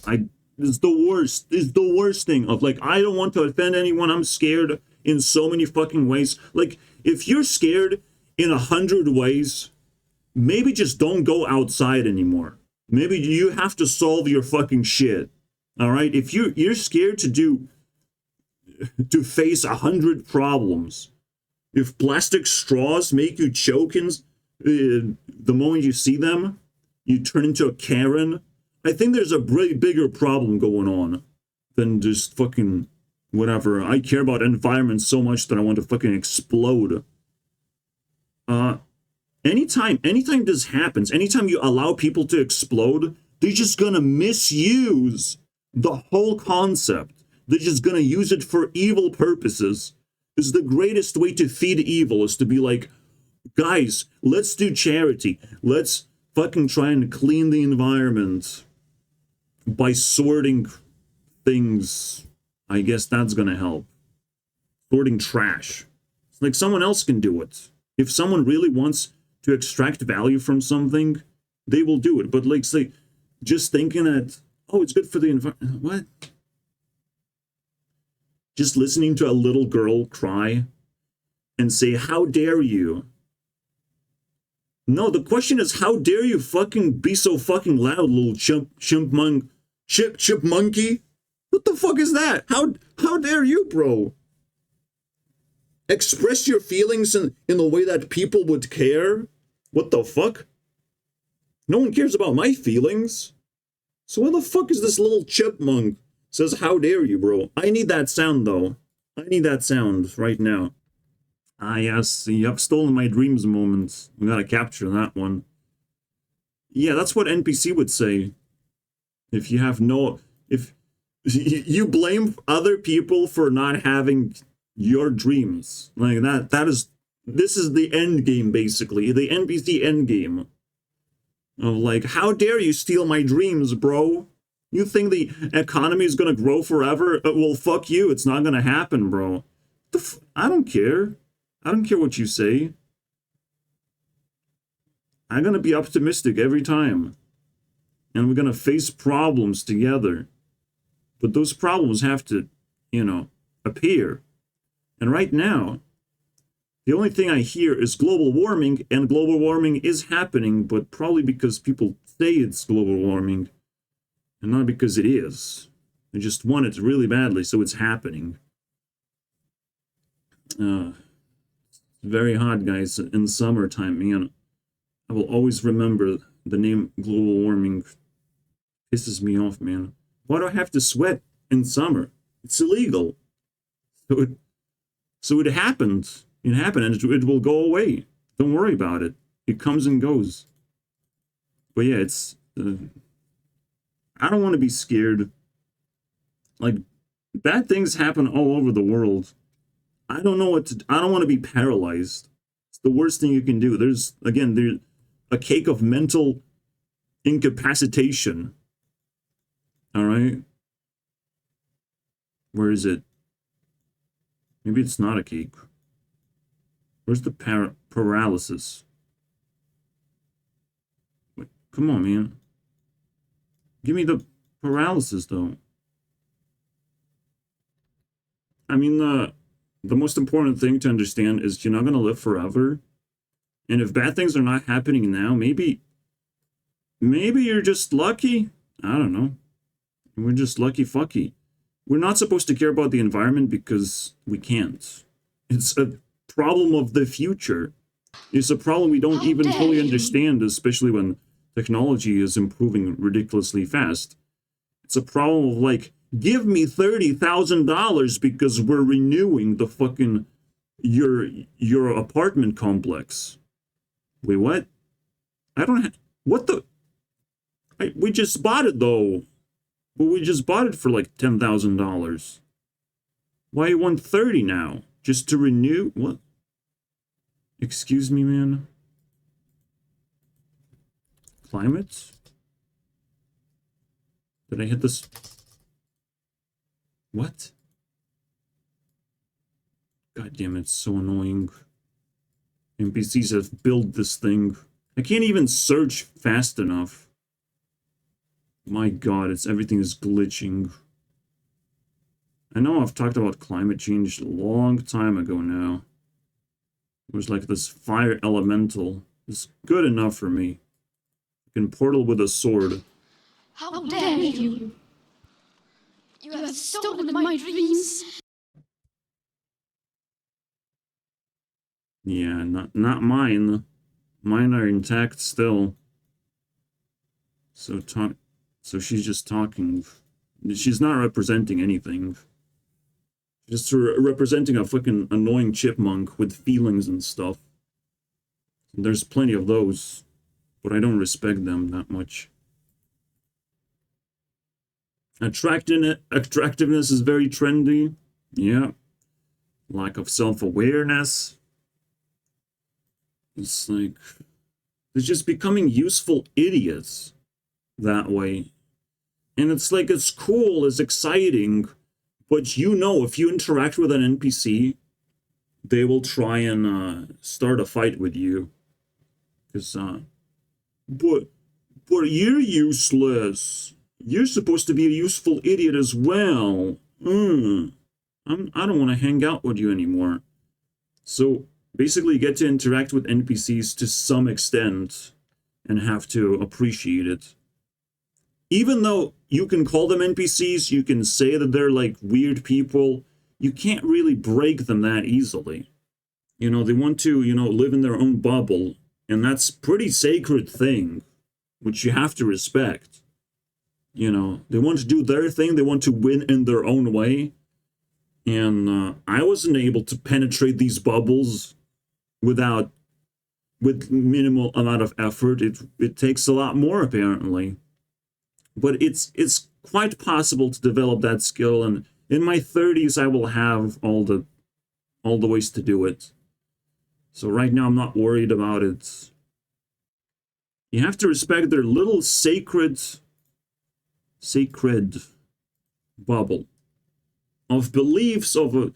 It's the worst. It's the worst thing of like, I don't want to offend anyone. I'm scared in so many fucking ways. Like, if you're scared in 100 ways, maybe just don't go outside anymore. Maybe you have to solve your fucking shit. All right? If you're scared to face 100 problems, if plastic straws make you choke The moment you see them, you turn into a Karen. I think there's a way bigger problem going on than just fucking whatever. I care about environment so much that I want to fucking explode. Anytime this happens, anytime you allow people to explode, they're just gonna misuse the whole concept. They're just gonna use it for evil purposes. This is the greatest way to feed evil, is to be like, guys, let's do charity. Let's fucking try and clean the environment by sorting things. I guess that's gonna help. Sorting trash. It's like someone else can do it. If someone really wants to extract value from something, they will do it. But like, say, just thinking that, oh, it's good for the environment. What? Just listening to a little girl cry and say, how dare you? No, the question is, how dare you fucking be so fucking loud, little chipmunk? What the fuck is that? How dare you, bro? Express your feelings in the way that people would care? What the fuck? No one cares about my feelings. So what the fuck is this little chipmunk says, how dare you, bro? I need that sound, though. I need that sound right now. Ah, yes, you have stolen my dreams moments. We gotta capture that one. Yeah, that's what NPC would say. If you have no... If you blame other people for not having your dreams. Like, this is the end game, basically. The NPC end game. Of like, how dare you steal my dreams, bro? You think the economy is gonna grow forever? Well, fuck you. It's not gonna happen, bro. I don't care. I don't care what you say. I'm gonna be optimistic every time. And we're gonna face problems together. But those problems have to, appear. And right now, the only thing I hear is global warming, and global warming is happening, but probably because people say it's global warming, and not because it is. They just want it really badly, so it's happening. It's very hot, guys, in summertime, man. I will always remember the name global warming. Pisses me off, man. Why do I have to sweat in summer? It's illegal. So it happened. It happened, and it will go away. Don't worry about it. It comes and goes. But yeah, it's... I don't want to be scared. Like, bad things happen all over the world. I don't know what to... I don't want to be paralyzed. It's the worst thing you can do. There's a cake of mental incapacitation. All right? Where is it? Maybe it's not a cake. Where's the paralysis? Wait, come on, man. Give me the paralysis, though. I mean, the most important thing to understand is you're not going to live forever. And if bad things are not happening now, maybe you're just lucky. I don't know. We're just lucky fucky. We're not supposed to care about the environment because we can't. It's a problem of the future. It's a problem we don't even fully understand, especially when technology is improving ridiculously fast. It's a problem of like, give me $30,000 because we're renewing the fucking your apartment complex. Wait, what? I don't have... What the... we just bought it, though. But we just bought it for like $10,000. Why you want 30 now? Just to renew? What? Excuse me, man. Climate? Did I hit this? What? God damn it, it's so annoying. NPCs have built this thing. I can't even search fast enough. My god, everything is glitching. I know I've talked about climate change a long time ago now. It was like this fire elemental. It's good enough for me. I can portal with a sword. How dare you! You have stolen my dreams! Yeah, not mine. Mine are intact still. So she's just talking. She's not representing anything. Just representing a fucking annoying chipmunk with feelings and stuff. There's plenty of those, but I don't respect them that much. Attractiveness is very trendy. Yeah. Lack of self-awareness. It's like, they're just becoming useful idiots that way. And it's like, it's cool, it's exciting, but you know, if you interact with an NPC, they will try and start a fight with you. Because, but you're useless. You're supposed to be a useful idiot as well. I don't want to hang out with you anymore. So basically, you get to interact with NPCs to some extent and have to appreciate it. Even though you can call them NPCs, you can say that they're like weird people, you can't really break them that easily. You know, they want to, you know, live in their own bubble, and that's a pretty sacred thing, which you have to respect. You know, they want to do their thing, they want to win in their own way. And I wasn't able to penetrate these bubbles with minimal amount of effort. It takes a lot more, apparently. But it's quite possible to develop that skill, and in my 30s I will have all the ways to do it. So right now I'm not worried about it. You have to respect their little sacred bubble of beliefs, of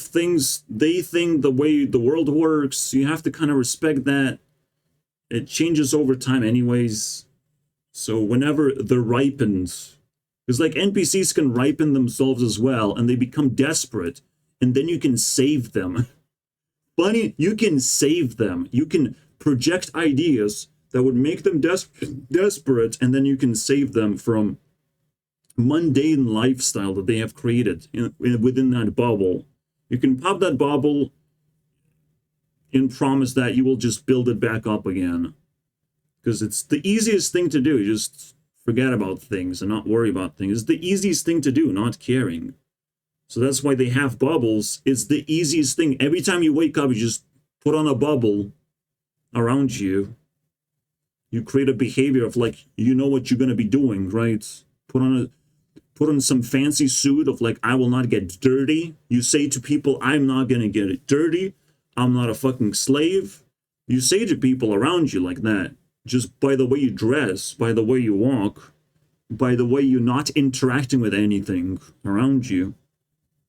things they think, the way the world works. You have to kind of respect that. It changes over time anyways. So whenever they're ripened, because like NPCs can ripen themselves as well, and they become desperate, and then you can save them. Funny, you can save them. You can project ideas that would make them desperate, and then you can save them from mundane lifestyle that they have created within that bubble. You can pop that bubble and promise that you will just build it back up again. Because it's the easiest thing to do. Just forget about things and not worry about things. It's the easiest thing to do, not caring. So that's why they have bubbles. It's the easiest thing. Every time you wake up, you just put on a bubble around you. You create a behavior of like, you know what you're going to be doing, right? Put on some fancy suit of like, I will not get dirty. You say to people, I'm not going to get it dirty. I'm not a fucking slave. You say to people around you like that. Just by the way you dress, by the way you walk, by the way you're not interacting with anything around you,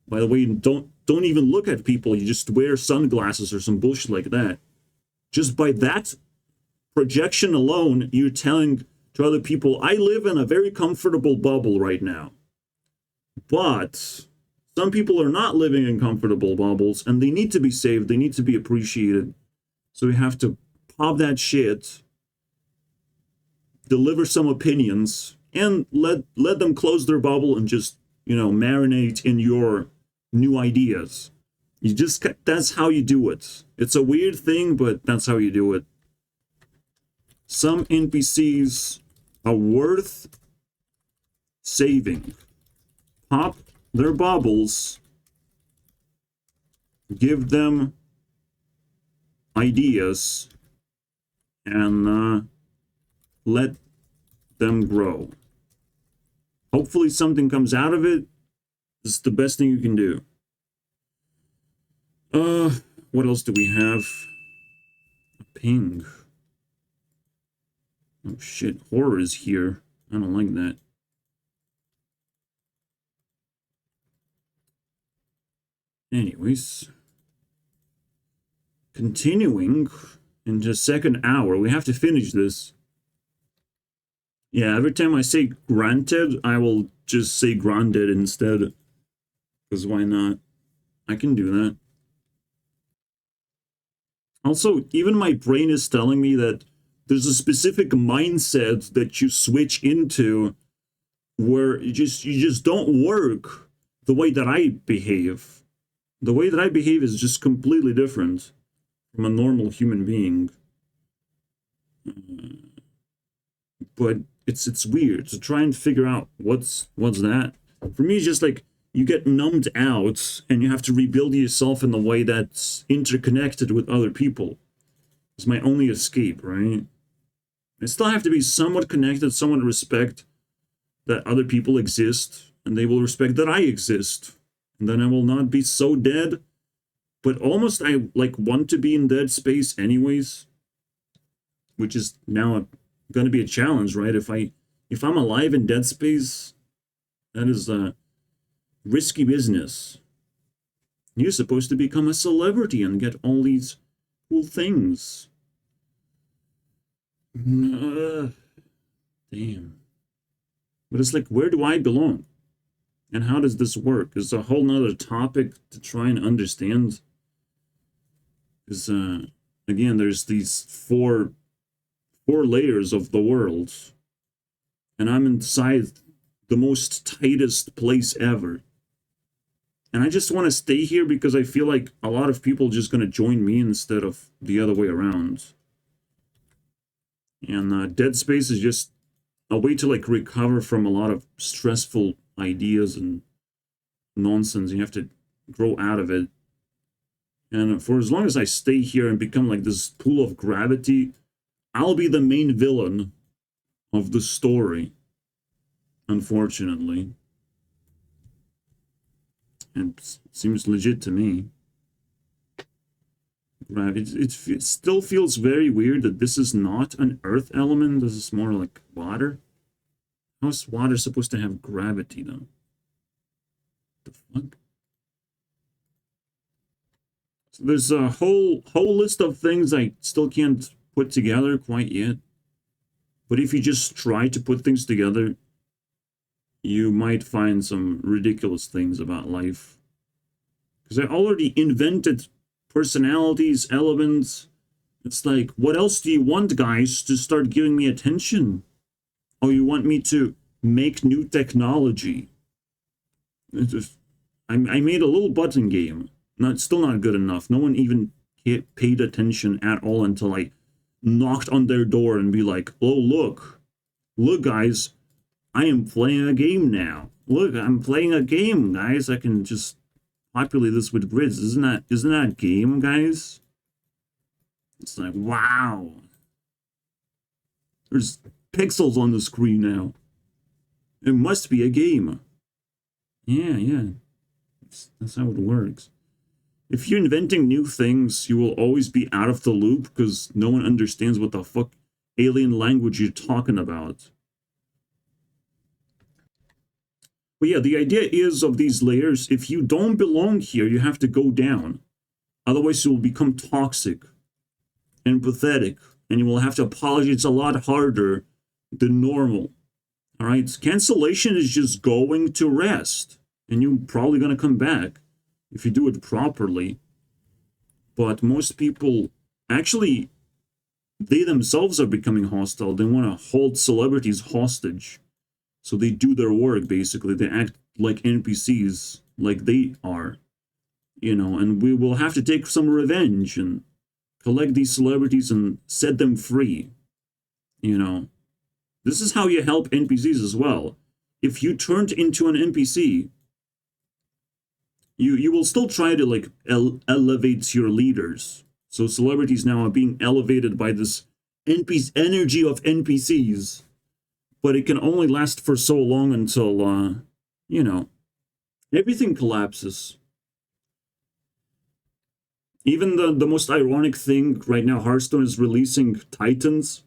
by the way you don't even look at people, you just wear sunglasses or some bullshit like that. Just by that projection alone, you're telling to other people, I live in a very comfortable bubble right now. But some people are not living in comfortable bubbles, and they need to be saved, they need to be appreciated. So we have to pop that shit, deliver some opinions, and let them close their bubble and just, you know, marinate in your new ideas. That's how you do it. It's a weird thing, but that's how you do it. Some NPCs are worth saving. Pop their bubbles, give them ideas, and let them grow. Hopefully something comes out of it. This is the best thing you can do. What else do we have? A ping. Oh shit, horror is here. I don't like that. Anyways. Continuing into second hour. We have to finish this. Yeah, every time I say granted, I will just say granted instead. Because why not? I can do that. Also, even my brain is telling me that there's a specific mindset that you switch into where you just don't work the way that I behave. The way that I behave is just completely different from a normal human being. But it's weird to try and figure out what's that. For me, it's just like you get numbed out and you have to rebuild yourself in the way that's interconnected with other people. It's my only escape, right? I still have to be somewhat connected, somewhat respect that other people exist, and they will respect that I exist. And then I will not be so dead. But almost I like want to be in dead space anyways, which is now going to be a challenge, right? If I'm alive in dead space, that is a risky business. You're supposed to become a celebrity and get all these cool things. Damn. But it's like, where do I belong? And how does this work? It's a whole nother topic to try and understand. Because, again, there's these four layers of the world. And I'm inside the most tightest place ever. And I just want to stay here because I feel like a lot of people are just going to join me instead of the other way around. And Dead Space is just a way to like recover from a lot of stressful ideas and nonsense. You have to grow out of it. And for as long as I stay here and become like this pool of gravity, I'll be the main villain of the story, unfortunately. And it seems legit to me. It still feels very weird that this is not an earth element. This is more like water. How is water supposed to have gravity, though? The fuck? So there's a whole list of things I still can't put together quite yet. But if you just try to put things together, you might find some ridiculous things about life. Because I already invented personalities, elements. It's like, what else do you want, guys, to start giving me attention? Oh, you want me to make new technology? I made a little button game. Still not good enough. No one even paid attention at all until I knocked on their door and be like, oh, look, guys, I am playing a game now. Look, I'm playing a game, guys. I can just populate this with grids. Isn't that a game, guys? It's like, wow. There's pixels on the screen now. It must be a game. Yeah. That's how it works. If you're inventing new things, you will always be out of the loop because no one understands what the fuck alien language you're talking about. But yeah, the idea is of these layers, if you don't belong here, you have to go down. Otherwise, you will become toxic and pathetic, and you will have to apologize a lot harder than normal. All right? Cancellation is just going to rest, and you're probably going to come back if you do it properly. But most people, actually, they themselves are becoming hostile. They want to hold celebrities hostage. So they do their work, basically. They act like NPCs, like they are. And we will have to take some revenge and collect these celebrities and set them free. This is how you help NPCs as well. If you turned into an NPC, you will still try to like elevate your leaders. So celebrities now are being elevated by this energy of NPCs. But it can only last for so long until, everything collapses. Even the most ironic thing right now, Hearthstone is releasing Titans.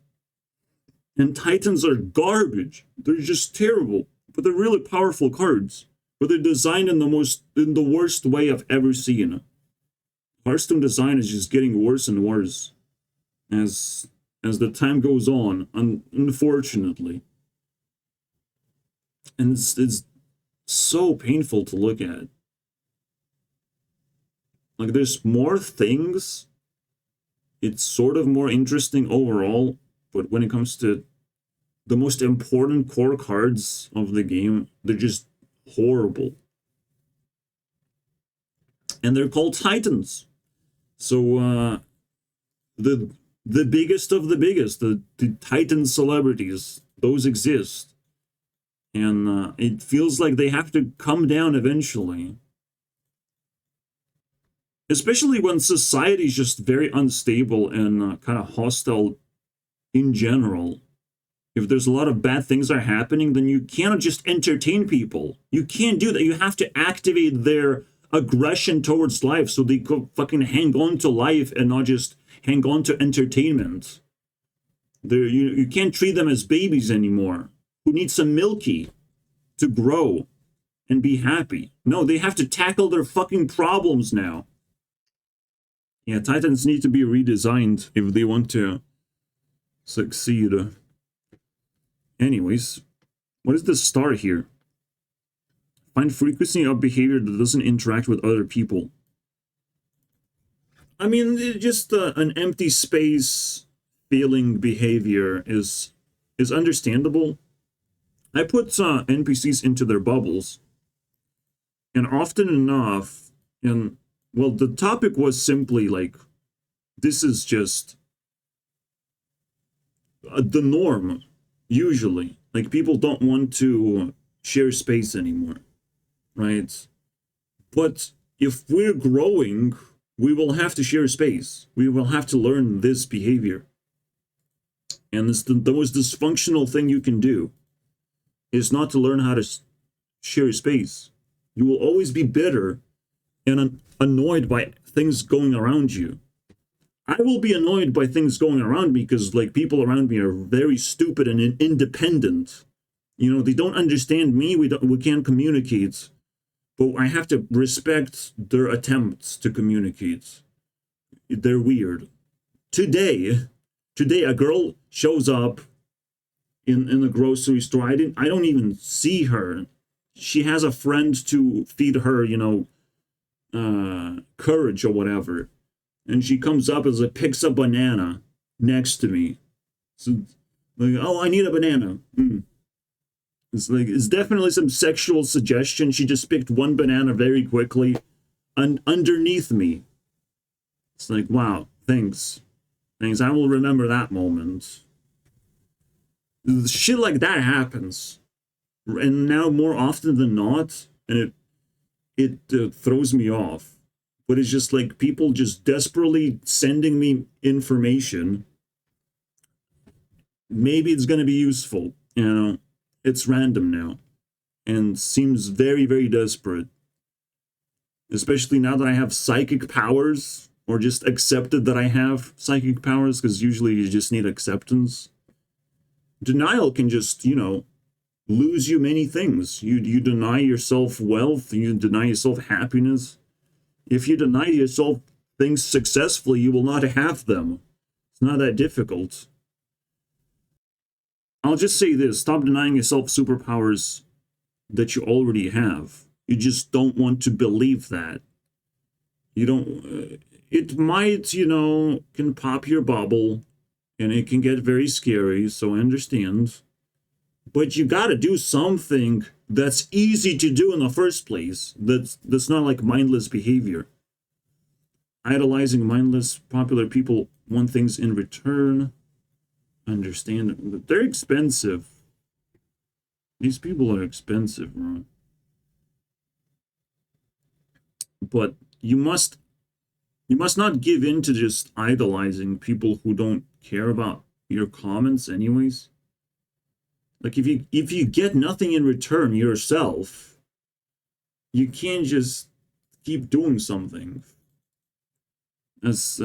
And Titans are garbage. They're just terrible. But they're really powerful cards. But they're designed in the worst way I've ever seen. Hearthstone design is just getting worse and worse as the time goes on, unfortunately. And it's so painful to look at. Like, there's more things. It's sort of more interesting overall, but when it comes to the most important core cards of the game, they're just horrible. And they're called Titans. So, the the biggest of the biggest, the Titan celebrities, those exist. And it feels like they have to come down eventually. Especially when society is just very unstable and kind of hostile in general. If there's a lot of bad things are happening, then you cannot just entertain people. You can't do that. You have to activate their aggression towards life so they could fucking hang on to life and not just hang on to entertainment. You can't treat them as babies anymore who need some milky to grow and be happy. No, they have to tackle their fucking problems now. Yeah, Titans need to be redesigned if they want to succeed. Anyways, what is the star here? Find frequency of behavior that doesn't interact with other people. I mean, just an empty space feeling behavior is understandable. I put NPCs into their bubbles, and often enough, and well, the topic was simply like, this is just the norm, usually. Like, people don't want to share space anymore, right? But if we're growing, we will have to share space. We will have to learn this behavior. And it's the most dysfunctional thing you can do is not to learn how to share space. You will always be bitter and annoyed by things going around you. I will be annoyed by things going around me because, like, people around me are very stupid and independent. You know, they don't understand me. We can't communicate. But I have to respect their attempts to communicate. They're weird. Today, a girl shows up in the grocery store. I don't even see her. She has a friend to feed her, you know, courage or whatever. And she comes up as picks a banana next to me. So, like, oh, I need a banana. It's definitely some sexual suggestion. She just picked one banana very quickly underneath me. It's like, wow, thanks. Thanks, I will remember that moment. Shit like that happens. And now more often than not, and it throws me off. But it's just like people just desperately sending me information. Maybe it's going to be useful, you know. It's random now and seems very, very desperate. Especially now that I have psychic powers, or just accepted that I have psychic powers, because usually you just need acceptance. Denial can just, you know, lose you many things. You deny yourself wealth, you deny yourself happiness. If you deny yourself things successfully, you will not have them. It's not that difficult. I'll just say this, stop denying yourself superpowers that you already have. You just don't want to believe that. You don't, it might, you know, can pop your bubble, and it can get very scary, so I understand. But you gotta do something that's easy to do in the first place. That's not like mindless behavior. Idolizing mindless, popular people want things in return. Understand, but they're expensive. These people are expensive, bro. But you must not give in to just idolizing people who don't care about your comments anyways. Like, if you get nothing in return yourself, you can't just keep doing something. As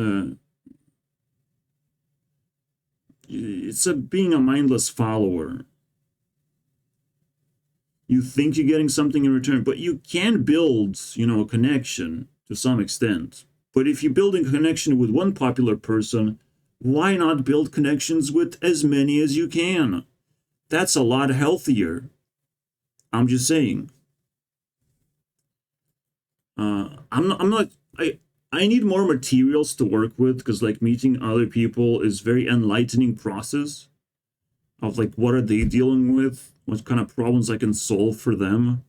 it's being a mindless follower. You think you're getting something in return, but you can build, you know, a connection to some extent. But if you're building a connection with one popular person, why not build connections with as many as you can? That's a lot healthier. I'm just saying. I need more materials to work with, because, like, meeting other people is very enlightening process of, like, what are they dealing with, what kind of problems I can solve for them,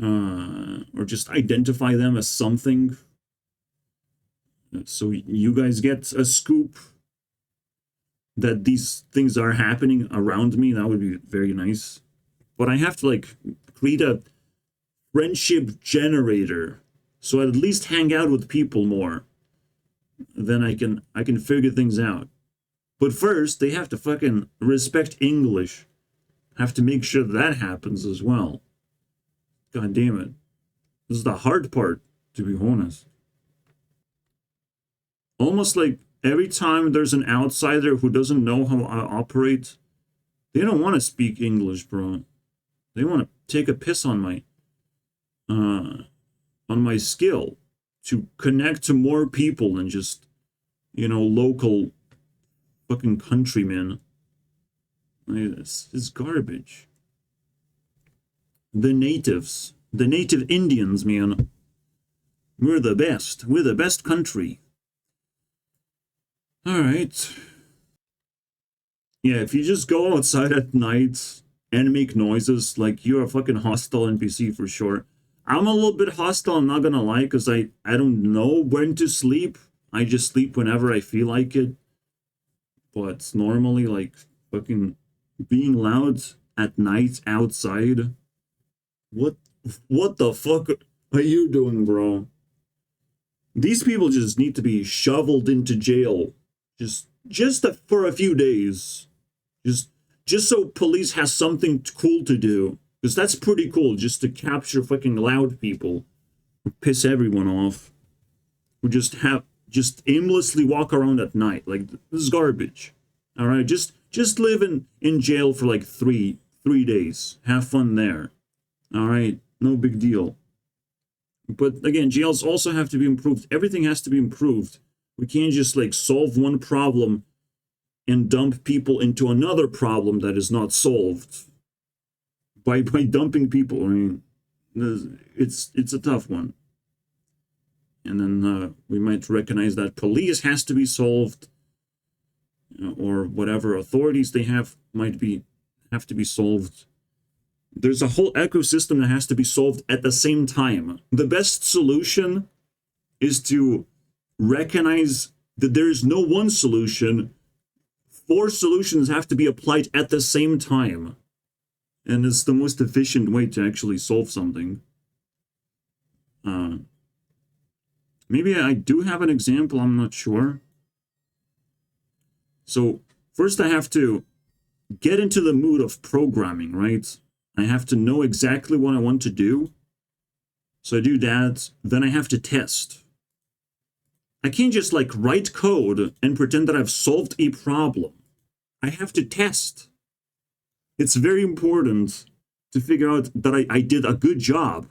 or just identify them as something. So you guys get a scoop that these things are happening around me. That would be very nice. But I have to like create a friendship generator, so I at least hang out with people more. Then I can figure things out. But first, they have to fucking respect English. Have to make sure that happens as well. God damn it. This is the hard part, to be honest. Almost like every time there's an outsider who doesn't know how I operate, they don't want to speak English, bro. They want to take a piss on my skill to connect to more people than just, local fucking countrymen. This is garbage. The natives. The native Indians, man. We're the best. We're the best country. Alright. Yeah, if you just go outside at night and make noises, like, you're a fucking hostile NPC for sure. I'm a little bit hostile, I'm not gonna lie, because I don't know when to sleep. I just sleep whenever I feel like it. But normally, like, fucking being loud at night outside. What the fuck are you doing, bro? These people just need to be shoveled into jail. Just for a few days. Just so police has something cool to do. Because that's pretty cool, just to capture fucking loud people. Piss everyone off. Who just aimlessly walk around at night. Like, this is garbage. Alright, just live in jail for like three days. Have fun there. Alright, no big deal. But again, jails also have to be improved. Everything has to be improved. We can't just like solve one problem and dump people into another problem that is not solved. By dumping people, I mean, it's a tough one. And then we might recognize that police has to be solved, or whatever authorities they have have to be solved. There's a whole ecosystem that has to be solved at the same time. The best solution is to recognize that there is no one solution. 4 solutions have to be applied at the same time. And it's the most efficient way to actually solve something. Maybe I do have an example, I'm not sure. So first I have to get into the mood of programming, right? I have to know exactly what I want to do. So I do that, then I have to test. I can't just like write code and pretend that I've solved a problem. I have to test. It's very important to figure out that I did a good job.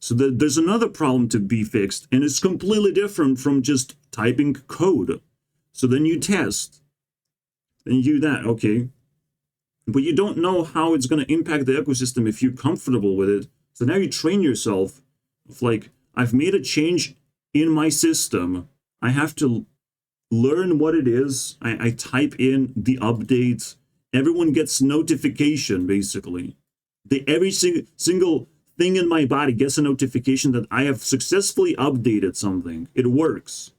So that there's another problem to be fixed, and it's completely different from just typing code. So then you test. Then you do that, okay. But you don't know how it's going to impact the ecosystem if you're comfortable with it. So now you train yourself of like, I've made a change in my system. I have to learn what it is. I type in the updates. Everyone gets notification, basically. Every single thing in my body gets a notification that I have successfully updated something. It works.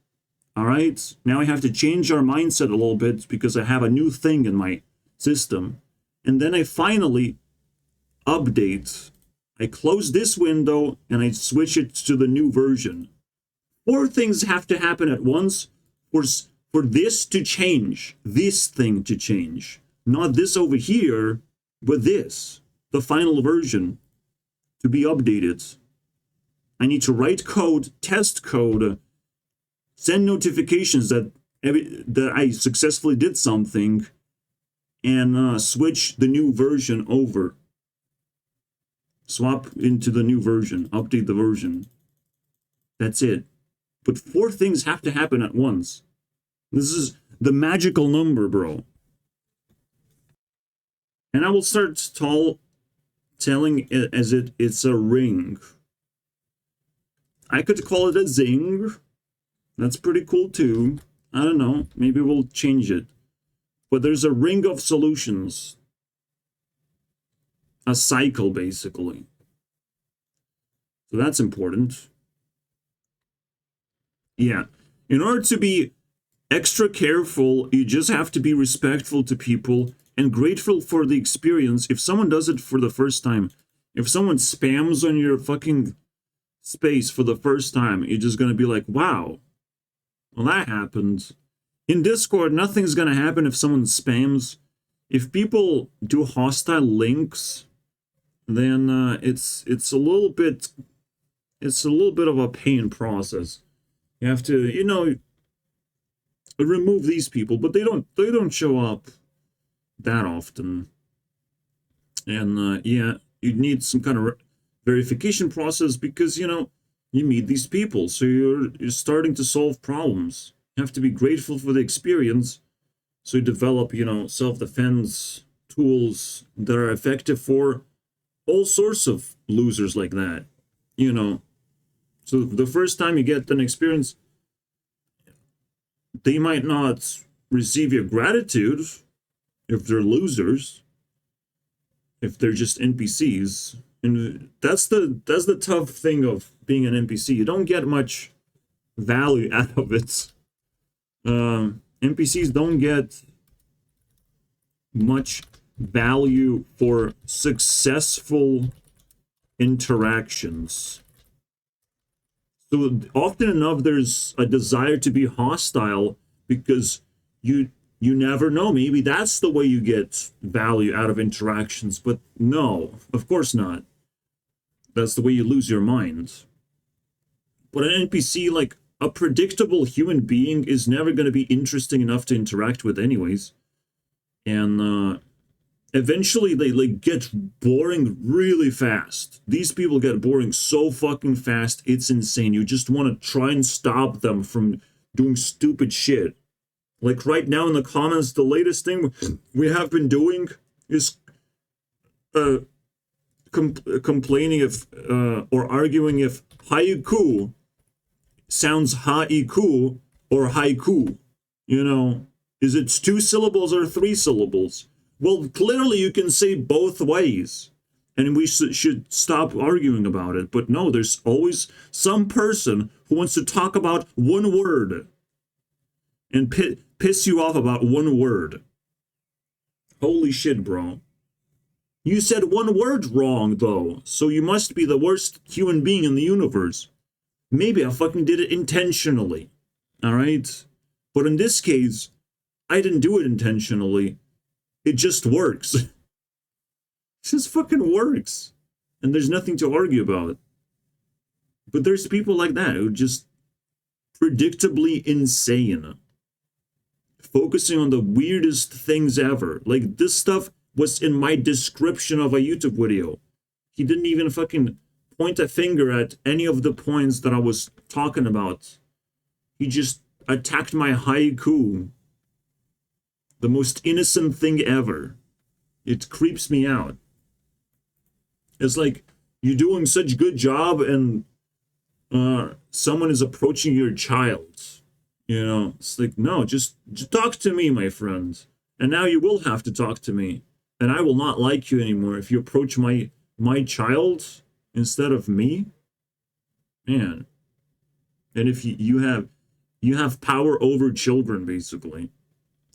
All right? Now I have to change our mindset a little bit because I have a new thing in my system. And then I finally update. I close this window and I switch it to the new version. 4 things have to happen at once for this to change. This thing to change. Not this over here, but this. The final version to be updated. I need to write code, test code, send notifications that I successfully did something, and switch the new version over. Swap into the new version, update the version. That's it. But 4 things have to happen at once. This is the magical number, bro. And I will start telling it as it's a ring. I could call it a zing. That's pretty cool too. I don't know. Maybe we'll change it. But there's a ring of solutions. A cycle, basically. So that's important. Yeah. In order to be extra careful. You just have to be respectful to people and grateful for the experience. If someone does it for the first time, if someone spams on your fucking space for the first time, you're just gonna be like, wow, well, that happened. In Discord, nothing's gonna happen if someone spams. If people do hostile links, then it's a little bit of a pain process. You have to, you know, remove these people, but they don't show up that often. And yeah, you need some kind of verification process because, you know, you meet these people, so you're starting to solve problems. You have to be grateful for the experience, so you develop, you know, self-defense tools that are effective for all sorts of losers like that, you know. So the first time you get an experience, they might not receive your gratitude if they're losers, if they're just NPCs. And that's the tough thing of being an NPC. You don't get much value out of it. NPCs don't get much value for successful interactions. So often enough, there's a desire to be hostile because you never know. Maybe that's the way you get value out of interactions. But no, of course not. That's the way you lose your mind. But an NPC, like a predictable human being, is never going to be interesting enough to interact with anyways. And eventually they like get boring really fast. These people get boring so fucking fast, it's insane. You just want to try and stop them from doing stupid shit. Like right now in the comments, the latest thing we have been doing is complaining if or arguing if haiku sounds haiku or haiku. You know, is it 2 syllables or 3 syllables? Well, clearly you can say both ways, and we should stop arguing about it. But no, there's always some person who wants to talk about one word and piss you off about one word. Holy shit, bro. You said one word wrong, though, so you must be the worst human being in the universe. Maybe I fucking did it intentionally, all right? But in this case, I didn't do it intentionally. It just works. It just fucking works. And there's nothing to argue about. But there's people like that who just predictably insane. Focusing on the weirdest things ever. Like, this stuff was in my description of a YouTube video. He didn't even fucking point a finger at any of the points that I was talking about. He just attacked my haiku. The most innocent thing ever. It creeps me out. It's like, you're doing such good job and someone is approaching your child. You know, it's like, no, just talk to me, my friend. And now you will have to talk to me. And I will not like you anymore if you approach my child instead of me. Man. And if you have power over children, basically.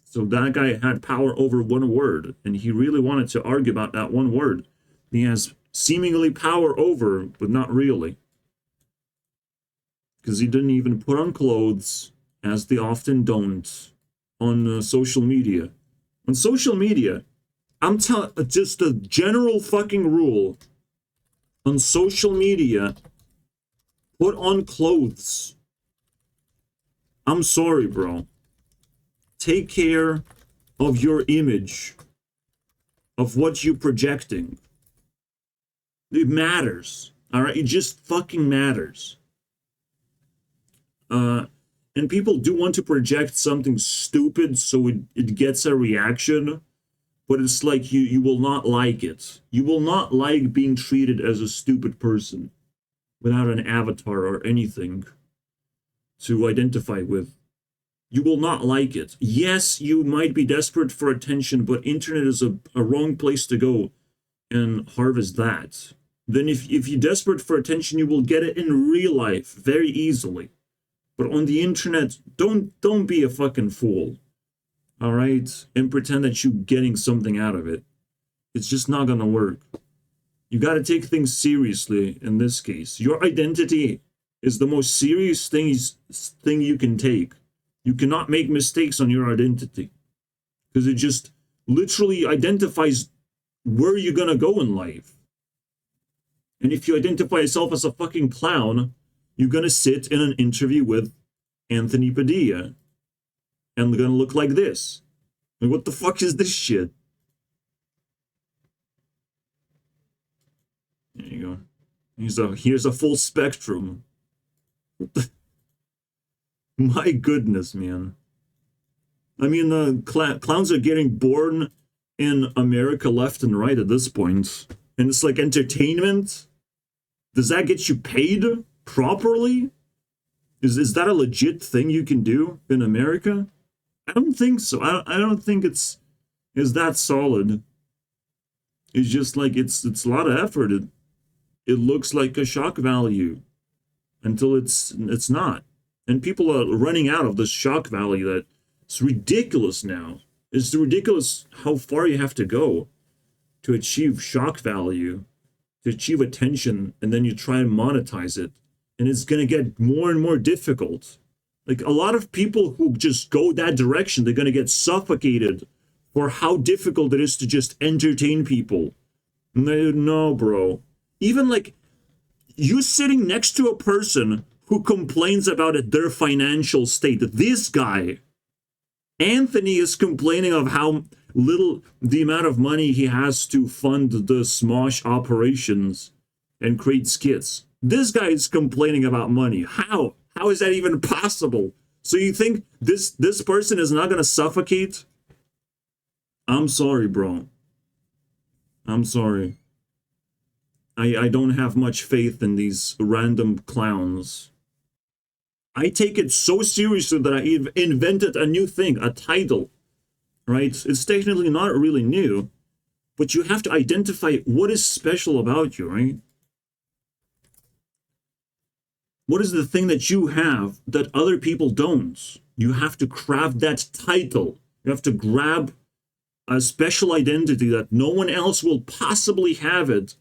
So that guy had power over one word, and he really wanted to argue about that one word. He has seemingly power over, but not really. Because he didn't even put on clothes, as they often don't, on social media. On social media, I'm telling, just a general fucking rule. On social media, put on clothes. I'm sorry, bro. Take care of your image, of what you're projecting. It matters, all right? It just fucking matters. And people do want to project something stupid so it gets a reaction, but it's like you will not like it. You will not like being treated as a stupid person without an avatar or anything to identify with. You will not like it. Yes, you might be desperate for attention, but internet is a wrong place to go and harvest that. Then if you're desperate for attention, you will get it in real life very easily. But on the internet, don't be a fucking fool. All right? And pretend that you're getting something out of it. It's just not gonna work. You gotta take things seriously in this case. Your identity is the most serious thing you can take. You cannot make mistakes on your identity. Because it just literally identifies where you're gonna go in life. And if you identify yourself as a fucking clown, you're gonna sit in an interview with Anthony Padilla and they're gonna look like this. Like, what the fuck is this shit? There you go. Here's a full spectrum. My goodness, man. I mean, clowns are getting born in America left and right at this point. And it's like entertainment. Does that get you paid properly? Is that a legit thing you can do in America? I don't think so. I don't think it's that solid. It's just like it's a lot of effort. It looks like a shock value until it's not. And people are running out of this shock value that it's ridiculous now. It's ridiculous how far you have to go to achieve shock value, to achieve attention, and then you try and monetize it. And it's going to get more and more difficult. Like a lot of people who just go that direction, they're going to get suffocated for how difficult it is to just entertain people. No, bro. Even like you sitting next to a person who complains about their financial state. This guy, Anthony, is complaining of how little the amount of money he has to fund the Smosh operations and create skits. This guy is complaining about money. How? How is that even possible? So you think this person is not going to suffocate? I'm sorry, bro. I'm sorry. I don't have much faith in these random clowns. I take it so seriously that I invented a new thing, a title, right? It's technically not really new, but you have to identify what is special about you, right? What is the thing that you have that other people don't? You have to craft that title. You have to grab a special identity that no one else will possibly have it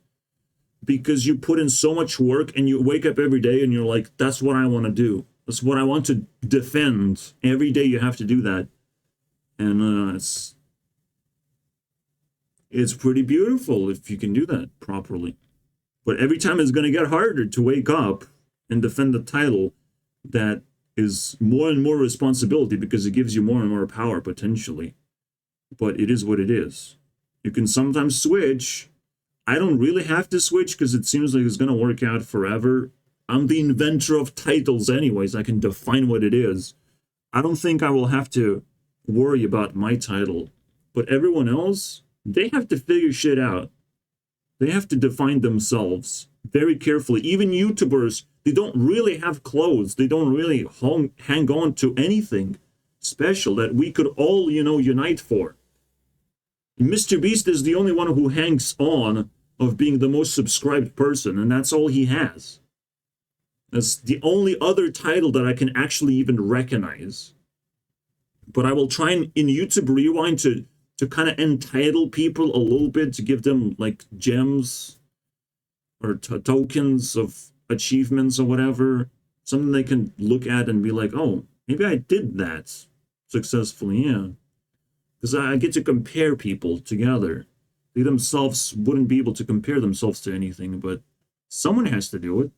because you put in so much work and you wake up every day and you're like, that's what I want to do. That's what I want to defend. Every day you have to do that. And it's pretty beautiful if you can do that properly. But every time it's going to get harder to wake up and defend the title that is more and more responsibility because it gives you more and more power potentially. But it is what it is. You can sometimes switch. I don't really have to switch because it seems like it's going to work out forever. I'm the inventor of titles anyways. I can define what it is. I don't think I will have to worry about my title. But everyone else, they have to figure shit out. They have to define themselves very carefully. Even YouTubers, they don't really have clothes. They don't really hang on to anything special that we could all, unite for. Mr. Beast is the only one who hangs on of being the most subscribed person, and that's all he has. That's the only other title that I can actually even recognize. But I will try and, in YouTube Rewind, to kind of entitle people a little bit, to give them, like, gems or tokens of achievements or whatever. Something they can look at and be like, oh, maybe I did that successfully, yeah. Because I get to compare people together. They themselves wouldn't be able to compare themselves to anything, but someone has to do it.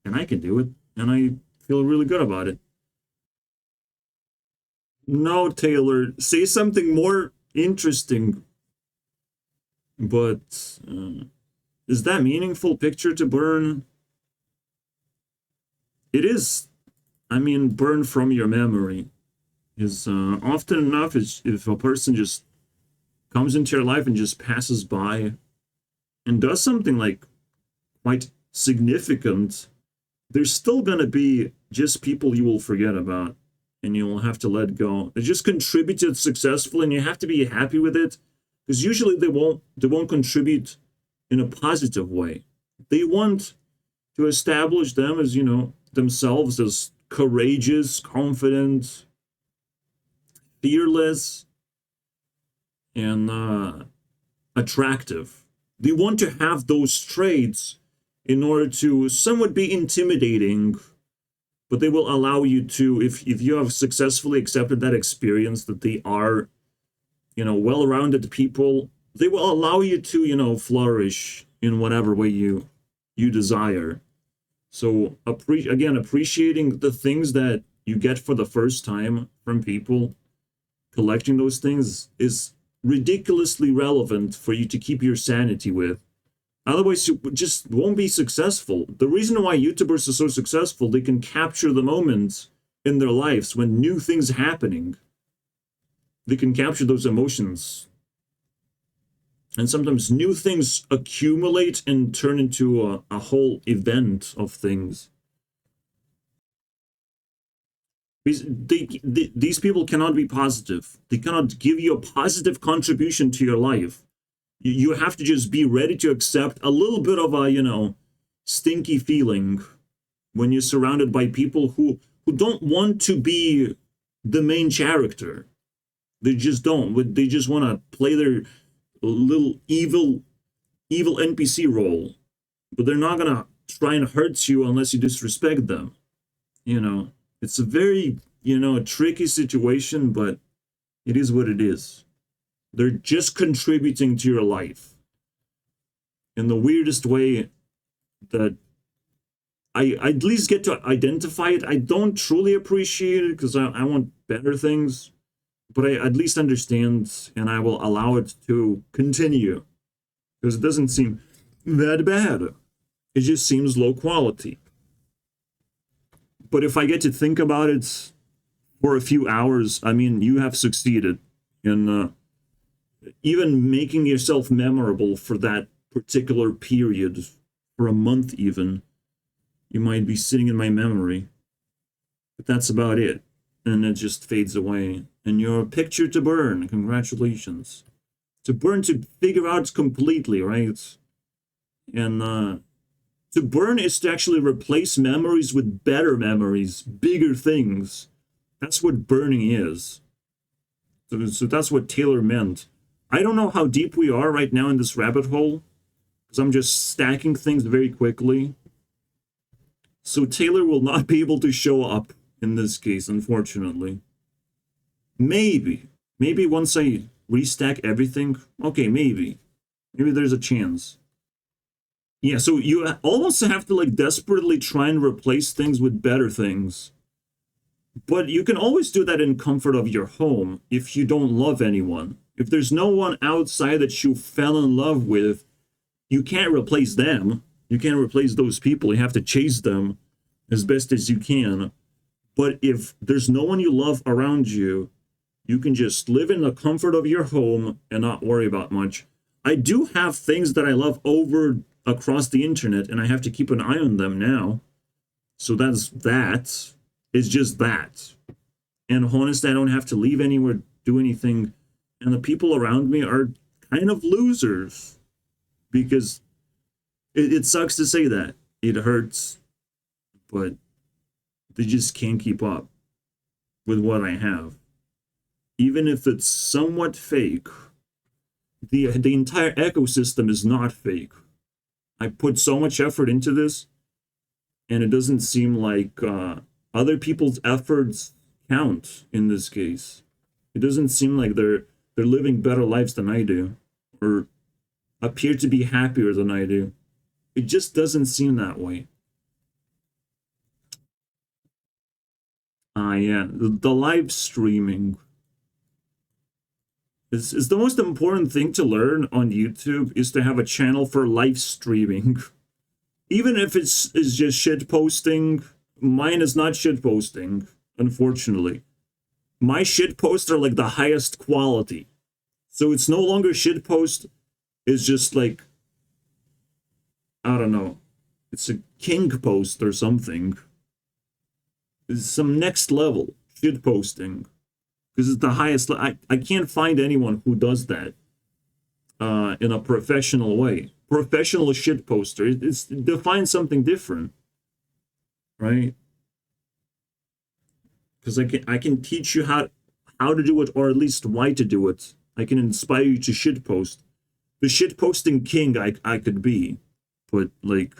And I can do it. And I feel really good about it. No, Taylor, say something more interesting. But is that meaningful picture to burn? It is. I mean, burn from your memory. Is often enough is if a person just comes into your life and just passes by and does something like quite significant, there's still going to be just people you will forget about and you'll have to let go. They just contributed successfully and you have to be happy with it, because usually they won't contribute in a positive way. They want to establish them as, themselves as courageous, confident, fearless, and attractive. They want to have those traits in order to somewhat be intimidating, but they will allow you to, if you have successfully accepted that experience that they are, well-rounded people, they will allow you to, flourish in whatever way you desire. So again, appreciating the things that you get for the first time from people, collecting those things is ridiculously relevant for you to keep your sanity with. Otherwise, you just won't be successful. The reason why YouTubers are so successful, they can capture the moments in their lives when new things are happening. They can capture those emotions. And sometimes new things accumulate and turn into a whole event of things. These people cannot be positive. They cannot give you a positive contribution to your life. You have to just be ready to accept a little bit of a, stinky feeling when you're surrounded by people who don't want to be the main character. They just don't. They just want to play their little evil NPC role. But they're not going to try and hurt you unless you disrespect them. It's a very, a tricky situation, but it is what it is. They're just contributing to your life in the weirdest way that I at least get to identify it. I don't truly appreciate it because I want better things, but I at least understand, and I will allow it to continue because it doesn't seem that bad. It just seems low quality. But if I get to think about it for a few hours, I mean, you have succeeded in even making yourself memorable for that particular period, for a month even. You might be sitting in my memory. But that's about it. And it just fades away. And you're a picture to burn. Congratulations. To burn, to figure out completely, right? And to burn is to actually replace memories with better memories, bigger things. That's what burning is. So that's what Taylor meant. I don't know how deep we are right now in this rabbit hole, because I'm just stacking things very quickly. So Taylor will not be able to show up in this case, unfortunately. Maybe once I restack everything, okay, maybe there's a chance. Yeah, so you almost have to desperately try and replace things with better things. But you can always do that in comfort of your home if you don't love anyone. If there's no one outside that you fell in love with, you can't replace them. You can't replace those people. You have to chase them as best as you can. But if there's no one you love around you, you can just live in the comfort of your home and not worry about much. I do have things that I love over across the internet, and I have to keep an eye on them now. So that's that. It's just that. And honestly, I don't have to leave anywhere, do anything. And the people around me are kind of losers. Because it sucks to say that. It hurts. But they just can't keep up with what I have. Even if it's somewhat fake, the entire ecosystem is not fake. I put so much effort into this, and it doesn't seem like other people's efforts count in this case. It doesn't seem like they're living better lives than I do, or appear to be happier than I do. It just doesn't seem that way. Yeah, the live streaming is the most important thing to learn on YouTube, is to have a channel for live streaming. Even if it's just shit posting, mine is not shit posting, unfortunately. My shit posts are the highest quality. So it's no longer shit post, it's just I don't know, it's a king post or something. It's some next level shit posting. Because it's the highest. I can't find anyone who does that in a professional way. Professional shit poster. It defines something different, right? because I can teach you how to do it, or at least why to do it. I can inspire you to shitpost. The shitposting king I could be, but like,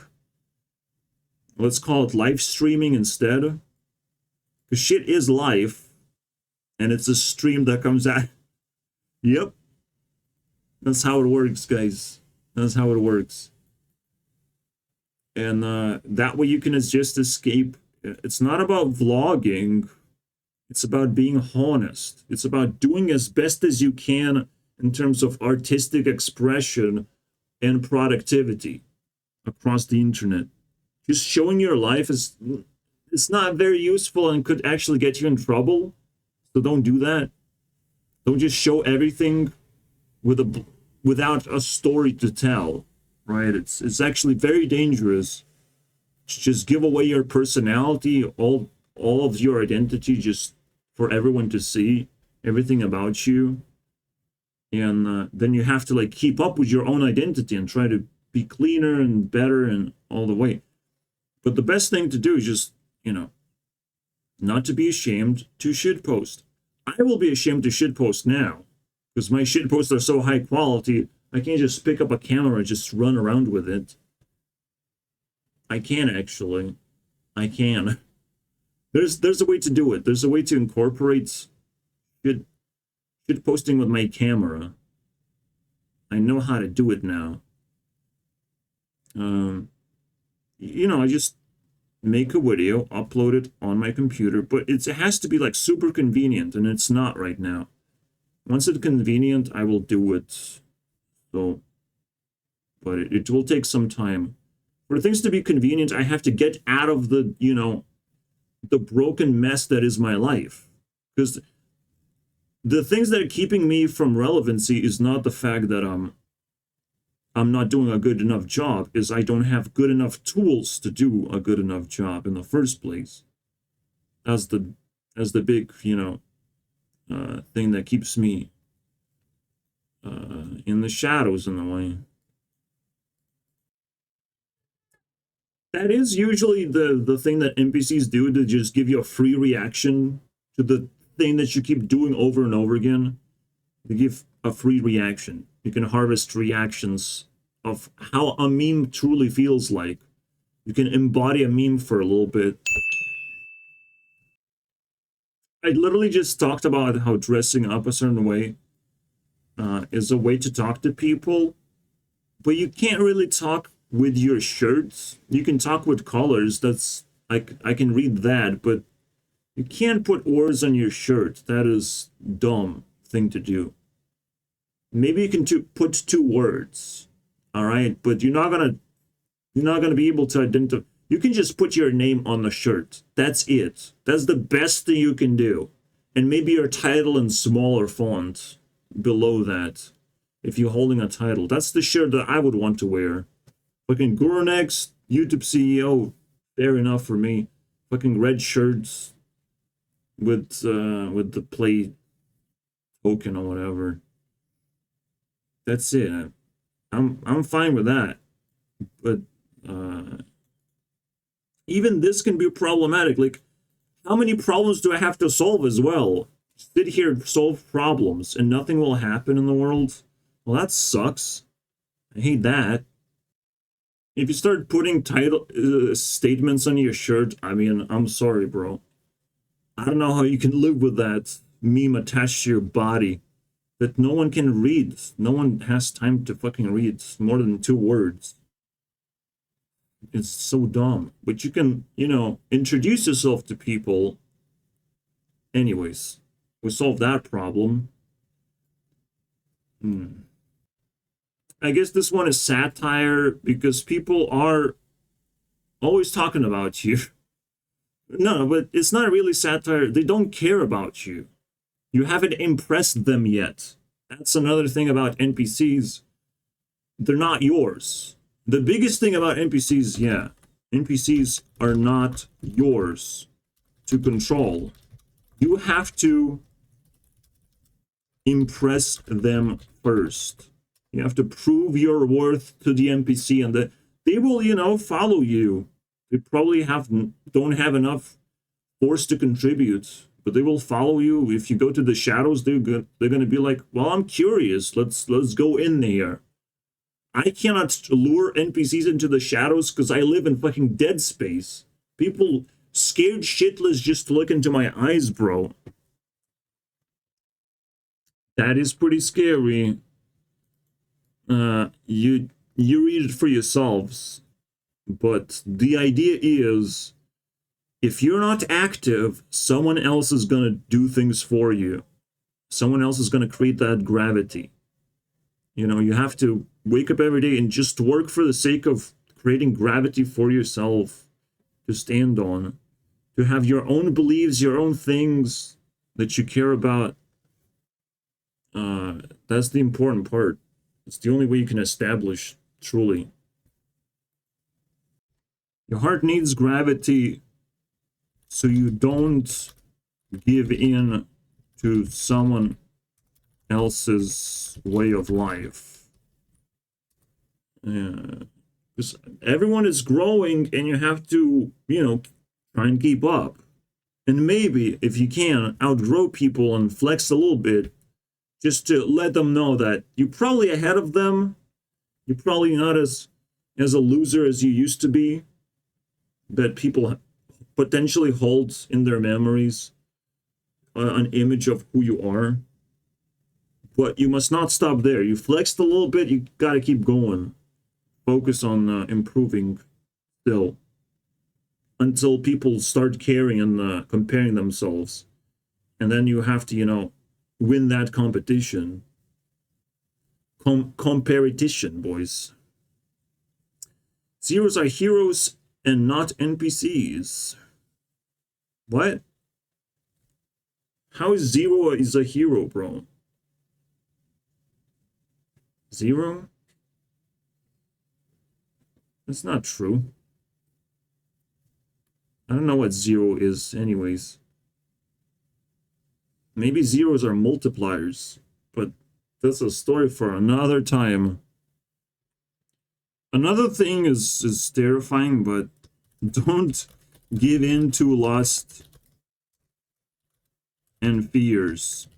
let's call it live streaming instead. Because shit is life, and it's a stream that comes out. Yep. That's how it works, guys. That's how it works. And that way you can just escape. It's not about vlogging. It's about being honest. It's about doing as best as you can in terms of artistic expression and productivity across the internet. Just showing your life is, it's not very useful and could actually get you in trouble. So don't do that. Don't just show everything without a story to tell, right? It's actually very dangerous to just give away your personality, all of your identity, just for everyone to see everything about you. And then you have to like keep up with your own identity and try to be cleaner and better and all the way. But the best thing to do is just, not to be ashamed to shitpost. I will be ashamed to shitpost now because my shitposts are so high quality. I can't just pick up a camera and just run around with it. I can actually. I can. There's a way to do it. There's a way to incorporate shitposting with my camera. I know how to do it now. I just make a video, upload it on my computer, but it has to be like super convenient, and it's not right now. Once it's convenient, I will do it. So, but it will take some time. For things to be convenient, I have to get out of the, the broken mess that is my life. Because the things that are keeping me from relevancy is not the fact that I'm not doing a good enough job, is I don't have good enough tools to do a good enough job in the first place. As the big, thing that keeps me in the shadows in a way. That is usually the thing that NPCs do, to just give you a free reaction to the thing that you keep doing over and over again. They give a free reaction. You can harvest reactions of how a meme truly feels like. You can embody a meme for a little bit. I literally just talked about how dressing up a certain way is a way to talk to people, but you can't really talk with your shirts. You can talk with colors. That's I can read that, but you can't put words on your shirt. That is dumb thing to do. Maybe you can put 2 words, all right, but you're not gonna be able to identify. You can just put your name on the shirt. That's it. That's the best thing you can do. And maybe your title in smaller font below that, if you're holding a title. That's the shirt that I would want to wear. Fucking Gurunext, YouTube CEO, fair enough for me. Fucking red shirts with the play token or whatever. That's it. I'm fine with that. But even this can be problematic. Like, how many problems do I have to solve as well? Sit here, solve problems, and nothing will happen in the world? Well, that sucks. I hate that. If you start putting title statements on your shirt, I mean, I'm sorry, bro. I don't know how you can live with that meme attached to your body that no one can read. No one has time to fucking read more than 2 words. It's so dumb. But you can, introduce yourself to people. Anyways, we solved that problem. I guess this one is satire because people are always talking about you. No, but it's not really satire. They don't care about you. You haven't impressed them yet. That's another thing about NPCs. They're not yours. The biggest thing about NPCs, NPCs are not yours to control. You have to impress them first. You have to prove your worth to the NPC, and that they will, follow you. They probably don't have enough force to contribute. but they will follow you. If you go to the shadows, they're gonna be like, well, I'm curious. Let's go in there. I cannot lure NPCs into the shadows because I live in fucking dead space. People scared shitless just to look into my eyes, bro. That is pretty scary. You read it for yourselves. But the idea is, if you're not active, someone else is gonna do things for you. Someone else is gonna create that gravity. You know, you have to wake up every day and just work for the sake of creating gravity for yourself to stand on, to have your own beliefs, your own things that you care about. That's the important part. It's the only way you can establish truly. Your heart needs gravity so you don't give in to someone else's way of life. Because everyone is growing and you have to, you know, try and keep up. And maybe, if you can, outgrow people and flex a little bit just to let them know that you're probably ahead of them. You're probably not as a loser as you used to be, that people potentially hold in their memories an image of who you are. But you must not stop there. You flexed a little bit, you gotta keep going. Focus on improving still. Until people start caring and comparing themselves. And then you have to, you know, win that competition. Competition, boys. Zeros are heroes and not NPCs. What? How is Zero is a hero, bro? Zero? That's not true. I don't know what zero is anyways. Maybe zeros are multipliers, but that's a story for another time. Another thing is terrifying, but don't give in to lust and fears.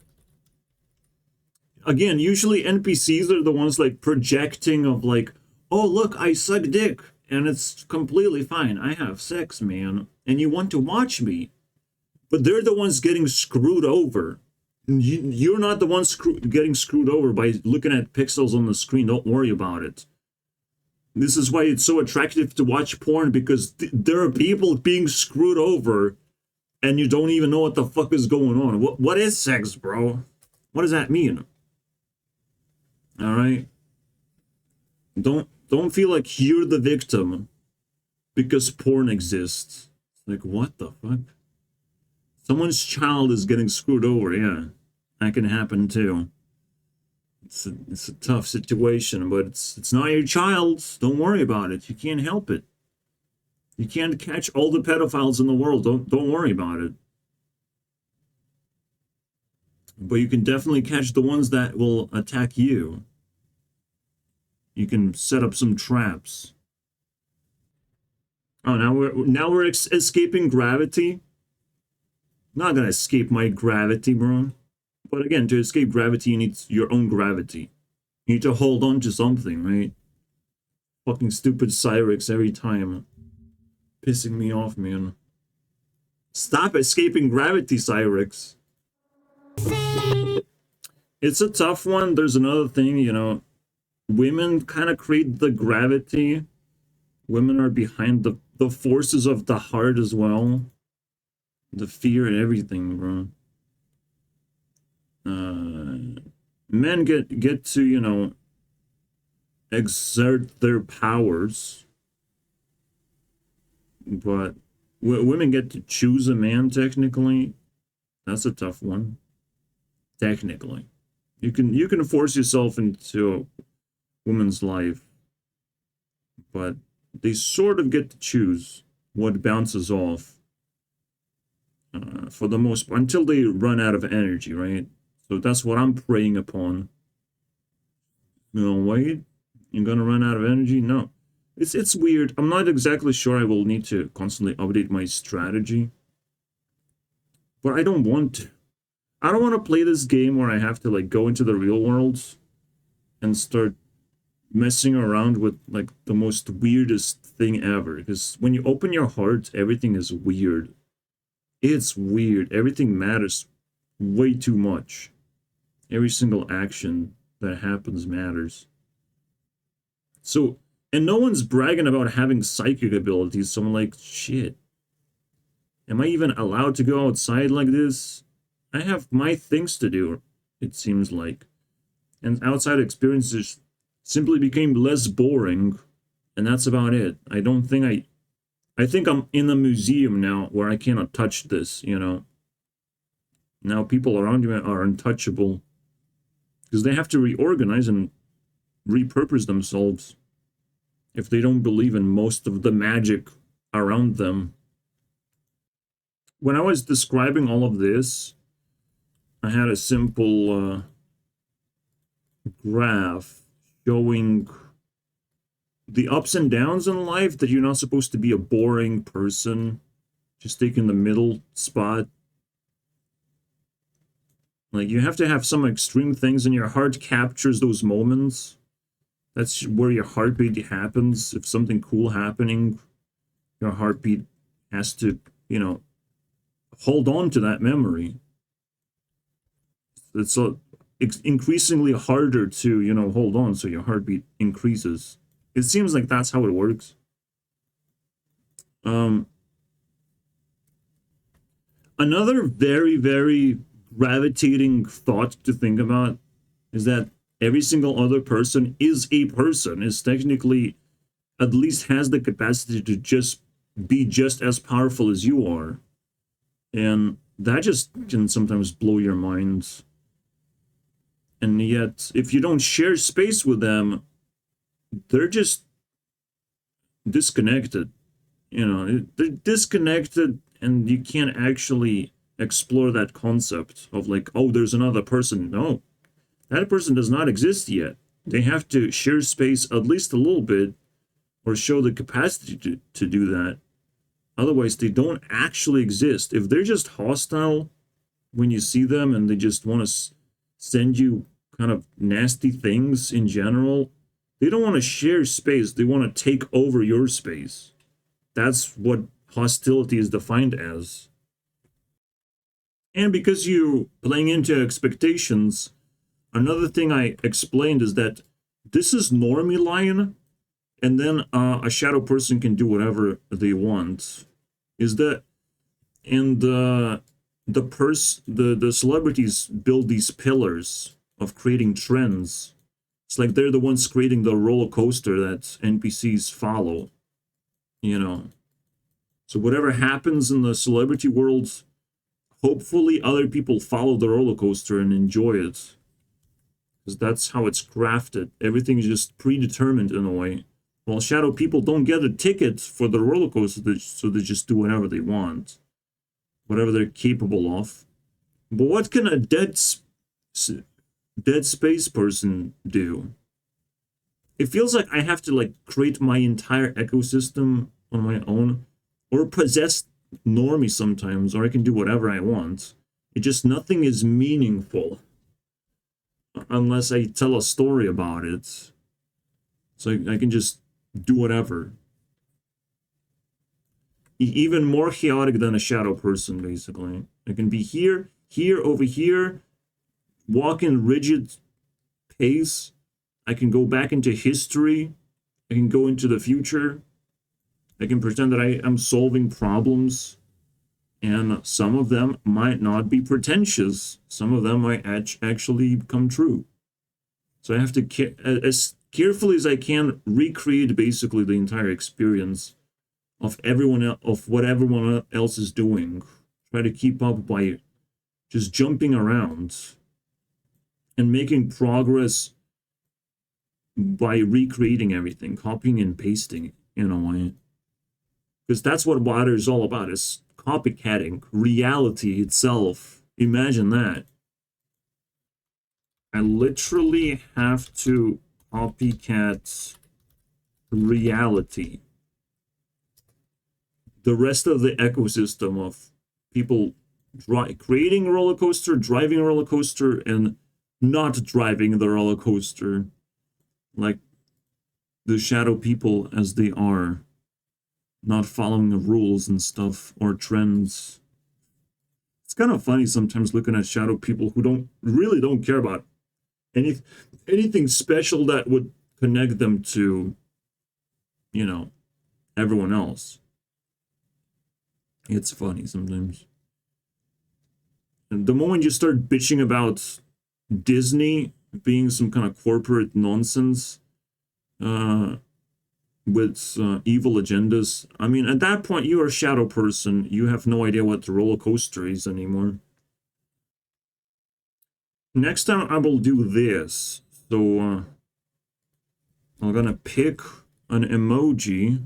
Again, usually NPCs are the ones like projecting of like, oh look, I suck dick and it's completely fine. I have sex, man, and you want to watch me. But they're the ones getting screwed over. You're not the ones getting screwed over by looking at pixels on the screen. Don't worry about it. This is why it's so attractive to watch porn, because there are people being screwed over and you don't even know what the fuck is going on. What is sex, bro? What does that mean? All right? Don't feel like you're the victim because porn exists. Like, what the fuck? Someone's child is getting screwed over. Yeah, that can happen too. It's a tough situation, but it's not your child. Don't worry about it. You can't help it. You can't catch all the pedophiles in the world. Don't worry about it. But you can definitely catch the ones that will attack you. You can set up some traps. Oh, now we're escaping gravity. Not gonna escape my gravity, bro. But again, to escape gravity, you need your own gravity. You need to hold on to something, right? Fucking stupid Cyrix every time. Pissing me off, man. Stop escaping gravity, Cyrix. It's a tough one. There's another thing, you know. Women kind of create the gravity. Women are behind the forces of the heart as well. The fear and everything, bro. Men get to, you know, exert their powers, but women get to choose a man. Technically, that's a tough one. Technically, you can force yourself into a woman's life, but they sort of get to choose what bounces off. For the most part, until they run out of energy, right? So that's what I'm preying upon. You know, wait, you're gonna run out of energy? No. It's weird. I'm not exactly sure. I will need to constantly update my strategy. But I don't want to. I don't want to play this game where I have to like go into the real world and start messing around with like the most weirdest thing ever. Because when you open your heart, everything is weird. It's weird. Everything matters way too much. Every single action that happens matters. So, and no one's bragging about having psychic abilities, so I'm like, shit. Am I even allowed to go outside like this? I have my things to do, it seems like. And outside experiences simply became less boring, and that's about it. I don't think I think I'm in a museum now where I cannot touch this, you know. Now people around me are untouchable because they have to reorganize and repurpose themselves if they don't believe in most of the magic around them. When I was describing all of this, I had a simple graph showing the ups and downs in life, that you're not supposed to be a boring person, just taking the middle spot. Like, you have to have some extreme things, and your heart captures those moments. That's where your heartbeat happens. If something cool happening, your heartbeat has to, you know, hold on to that memory. It's increasingly harder to, you know, hold on, so your heartbeat increases. It seems like that's how it works. Another very, very gravitating thought to think about is that every single other person is a person, is technically, at least has the capacity to just be just as powerful as you are. And that just can sometimes blow your mind. And yet, if you don't share space with them, they're just disconnected. You know, they're disconnected, and you can't actually explore that concept of like, oh, there's another person. No, that person does not exist yet. They have to share space at least a little bit, or show the capacity to do that. Otherwise, they don't actually exist. If they're just hostile when you see them, and they just want to send you kind of nasty things in general, they don't want to share space. They want to take over your space. That's what hostility is defined as. And because you playing into expectations, another thing I explained is that this is normie line, and then a shadow person can do whatever they want. Is that, and the celebrities build these pillars of creating trends. It's like they're the ones creating the roller coaster that NPCs follow, you know. So whatever happens in the celebrity world, hopefully other people follow the roller coaster and enjoy it. Because that's how it's crafted. Everything is just predetermined in a way. While shadow people don't get a ticket for the roller coaster, so they just do whatever they want. Whatever they're capable of. But what can a dead space person do? It feels like I have to like create my entire ecosystem on my own, or possess normie sometimes, or I can do whatever I want. It just, nothing is meaningful unless I tell a story about it. So I can just do whatever. Even more chaotic than a shadow person, basically. I can be here, over here, walk in rigid pace. I can go back into history. I can go into the future. I can pretend that I am solving problems. And some of them might not be pretentious. Some of them might actually come true. So I have to, as carefully as I can, recreate basically the entire experience of what everyone else is doing. Try to keep up by just jumping around and making progress by recreating everything, copying and pasting in a way. Because that's what water is all about, is copycatting reality itself. Imagine that. I literally have to copycat reality. The rest of the ecosystem of people creating a roller coaster, driving a roller coaster, and not driving the roller coaster. Like the shadow people as they are. Not following the rules and stuff or trends. It's kind of funny sometimes looking at shadow people who really don't care about anything special that would connect them to, you know, everyone else. It's funny sometimes. And the moment you start bitching about Disney being some kind of corporate nonsense, with evil agendas, I mean, at that point, you are a shadow person. You have no idea what the roller coaster is anymore. Next time I will do this. So, I'm gonna pick an emoji.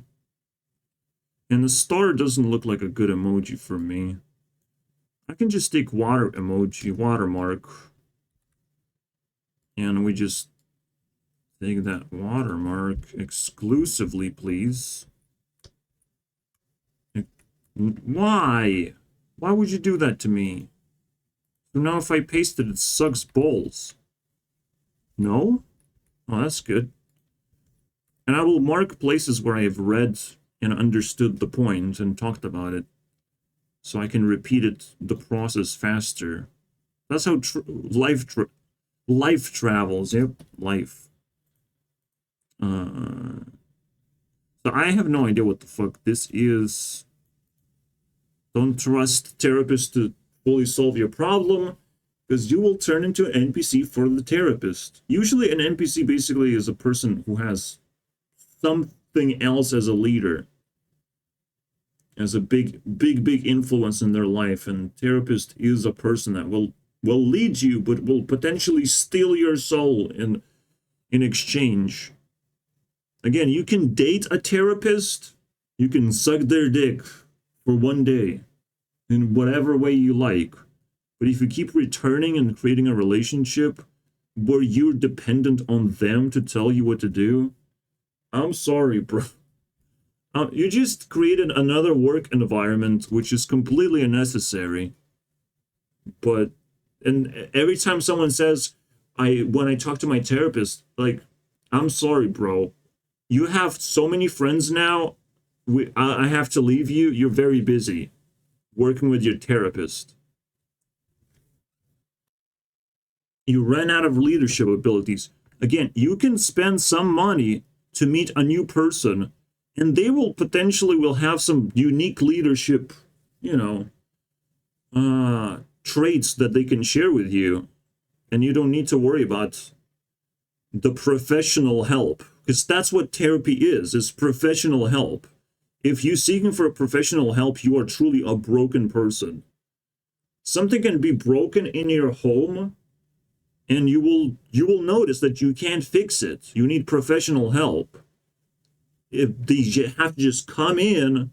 And the star doesn't look like a good emoji for me. I can just take water emoji, watermark. And we just take that watermark exclusively, please. Why? Why would you do that to me? So now if I paste it, it sucks balls. No? Oh, that's good. And I will mark places where I have read and understood the point and talked about it. So I can repeat the process faster. That's how life travels. Yep, life. So I have no idea what the fuck this is. Don't trust therapists to fully solve your problem, because you will turn into an NPC for the therapist. Usually an NPC basically is a person who has something else as a leader, as a big influence in their life, and therapist is a person that will lead you, but will potentially steal your soul in exchange. Again, you can date a therapist, you can suck their dick for one day, in whatever way you like. But if you keep returning and creating a relationship where you're dependent on them to tell you what to do, I'm sorry, bro. You just created another work environment which is completely unnecessary. But, and every time someone says, when I talk to my therapist, like, I'm sorry, bro. You have so many friends now. I have to leave you. You're very busy working with your therapist. You ran out of leadership abilities. Again, you can spend some money to meet a new person, and they will potentially have some unique leadership, traits that they can share with you, and you don't need to worry about the professional help, because that's what therapy is professional help. If you're seeking for professional help, you are truly a broken person. Something can be broken in your home, and you will notice that you can't fix it. You need professional help. If they have to just come in,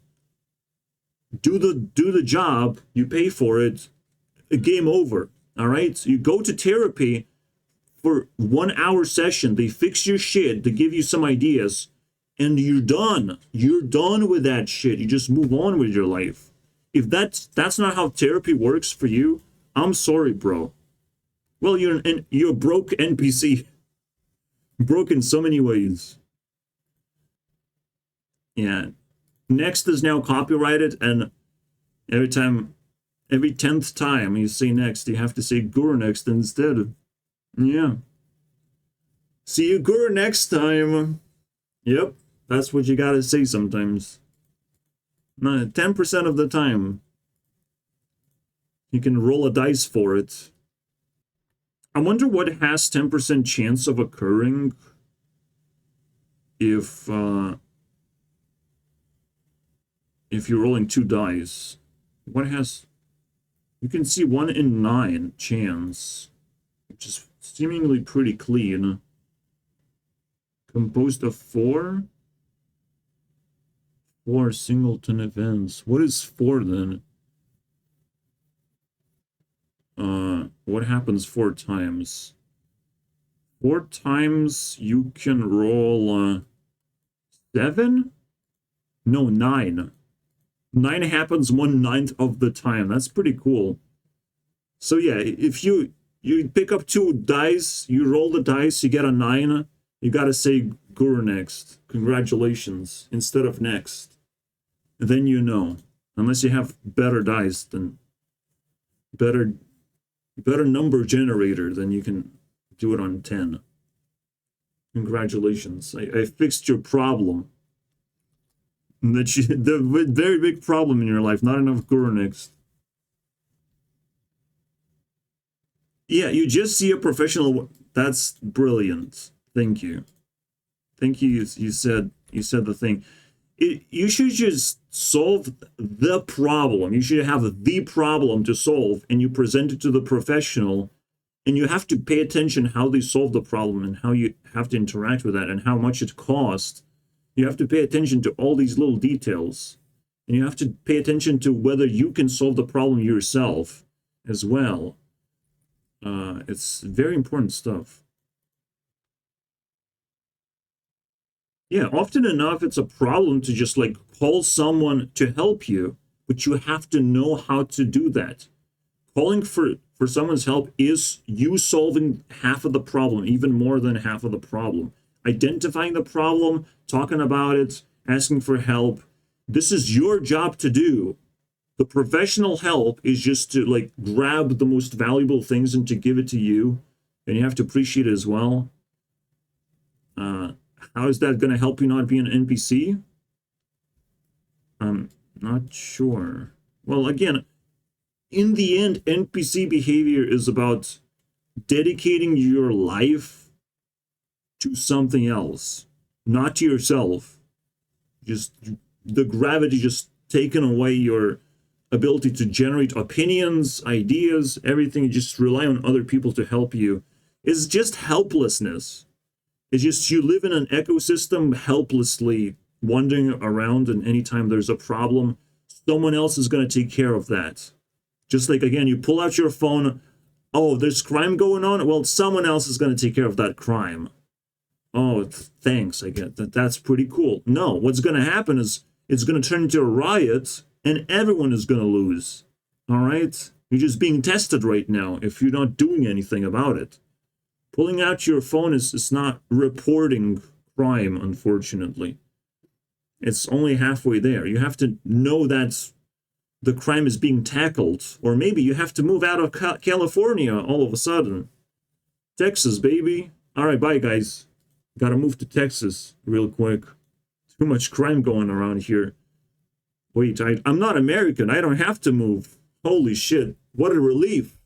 do the job, you pay for it, game over. All right? So you go to therapy for 1 hour session, they fix your shit, they give you some ideas, and you're done. You're done with that shit. You just move on with your life. If that's not how therapy works for you, I'm sorry, bro. Well, you're a broke NPC. Broke in so many ways. Yeah. Next is now copyrighted, and every 10th time you say next, you have to say Gurunext instead. Yeah. See you Guru next time. Yep. That's what you gotta say sometimes. 10% of the time. You can roll a dice for it. I wonder what has 10% chance of occurring if you're rolling 2 dice. What has... You can see 1 in 9 chance, which is seemingly pretty clean. Composed of 4 singleton events. What is 4 then? What happens 4 times? 4 times you can roll 7? No, 9. 9 happens 1/9 of the time. That's pretty cool. So yeah, if you pick up 2 dice, you roll the dice, you get a 9, you gotta say Gurunext. Congratulations, instead of next. Then you know. Unless you have better dice, then better number generator, then you can do it on 10. Congratulations. I fixed your problem. The very big problem in your life, not enough Gurunext. Yeah, you just see a professional. That's brilliant. Thank you. Thank you. You said the thing. You should just solve the problem. You should have the problem to solve, and you present it to the professional, and you have to pay attention how they solve the problem and how you have to interact with that and how much it costs. You have to pay attention to all these little details, and you have to pay attention to whether you can solve the problem yourself as well. It's very important stuff. Yeah, often enough, it's a problem to just like call someone to help you, but you have to know how to do that. Calling for someone's help is you solving half of the problem, even more than half of the problem. Identifying the problem, talking about it, asking for help. This is your job to do. The professional help is just to like grab the most valuable things and to give it to you, and you have to appreciate it as well. How is that going to help you not be an NPC? I'm not sure. Well, again, in the end, NPC behavior is about dedicating your life to something else, not to yourself. Just the gravity just taken away your ability to generate opinions, ideas, everything. You just rely on other people to help you. It's just helplessness. It's just you live in an ecosystem helplessly wandering around, and anytime there's a problem, someone else is going to take care of that. Just like, again, you pull out your phone, oh, there's crime going on? Well, someone else is going to take care of that crime. Oh, thanks, I get that. That's pretty cool. No, what's going to happen is it's going to turn into a riot, and everyone is going to lose. All right? You're just being tested right now if you're not doing anything about it. Pulling out your phone is not reporting crime, unfortunately. It's only halfway there. You have to know that the crime is being tackled. Or maybe you have to move out of California all of a sudden. Texas, baby. All right, bye, guys. Gotta move to Texas real quick. Too much crime going around here. Wait, I'm not American. I don't have to move. Holy shit. What a relief.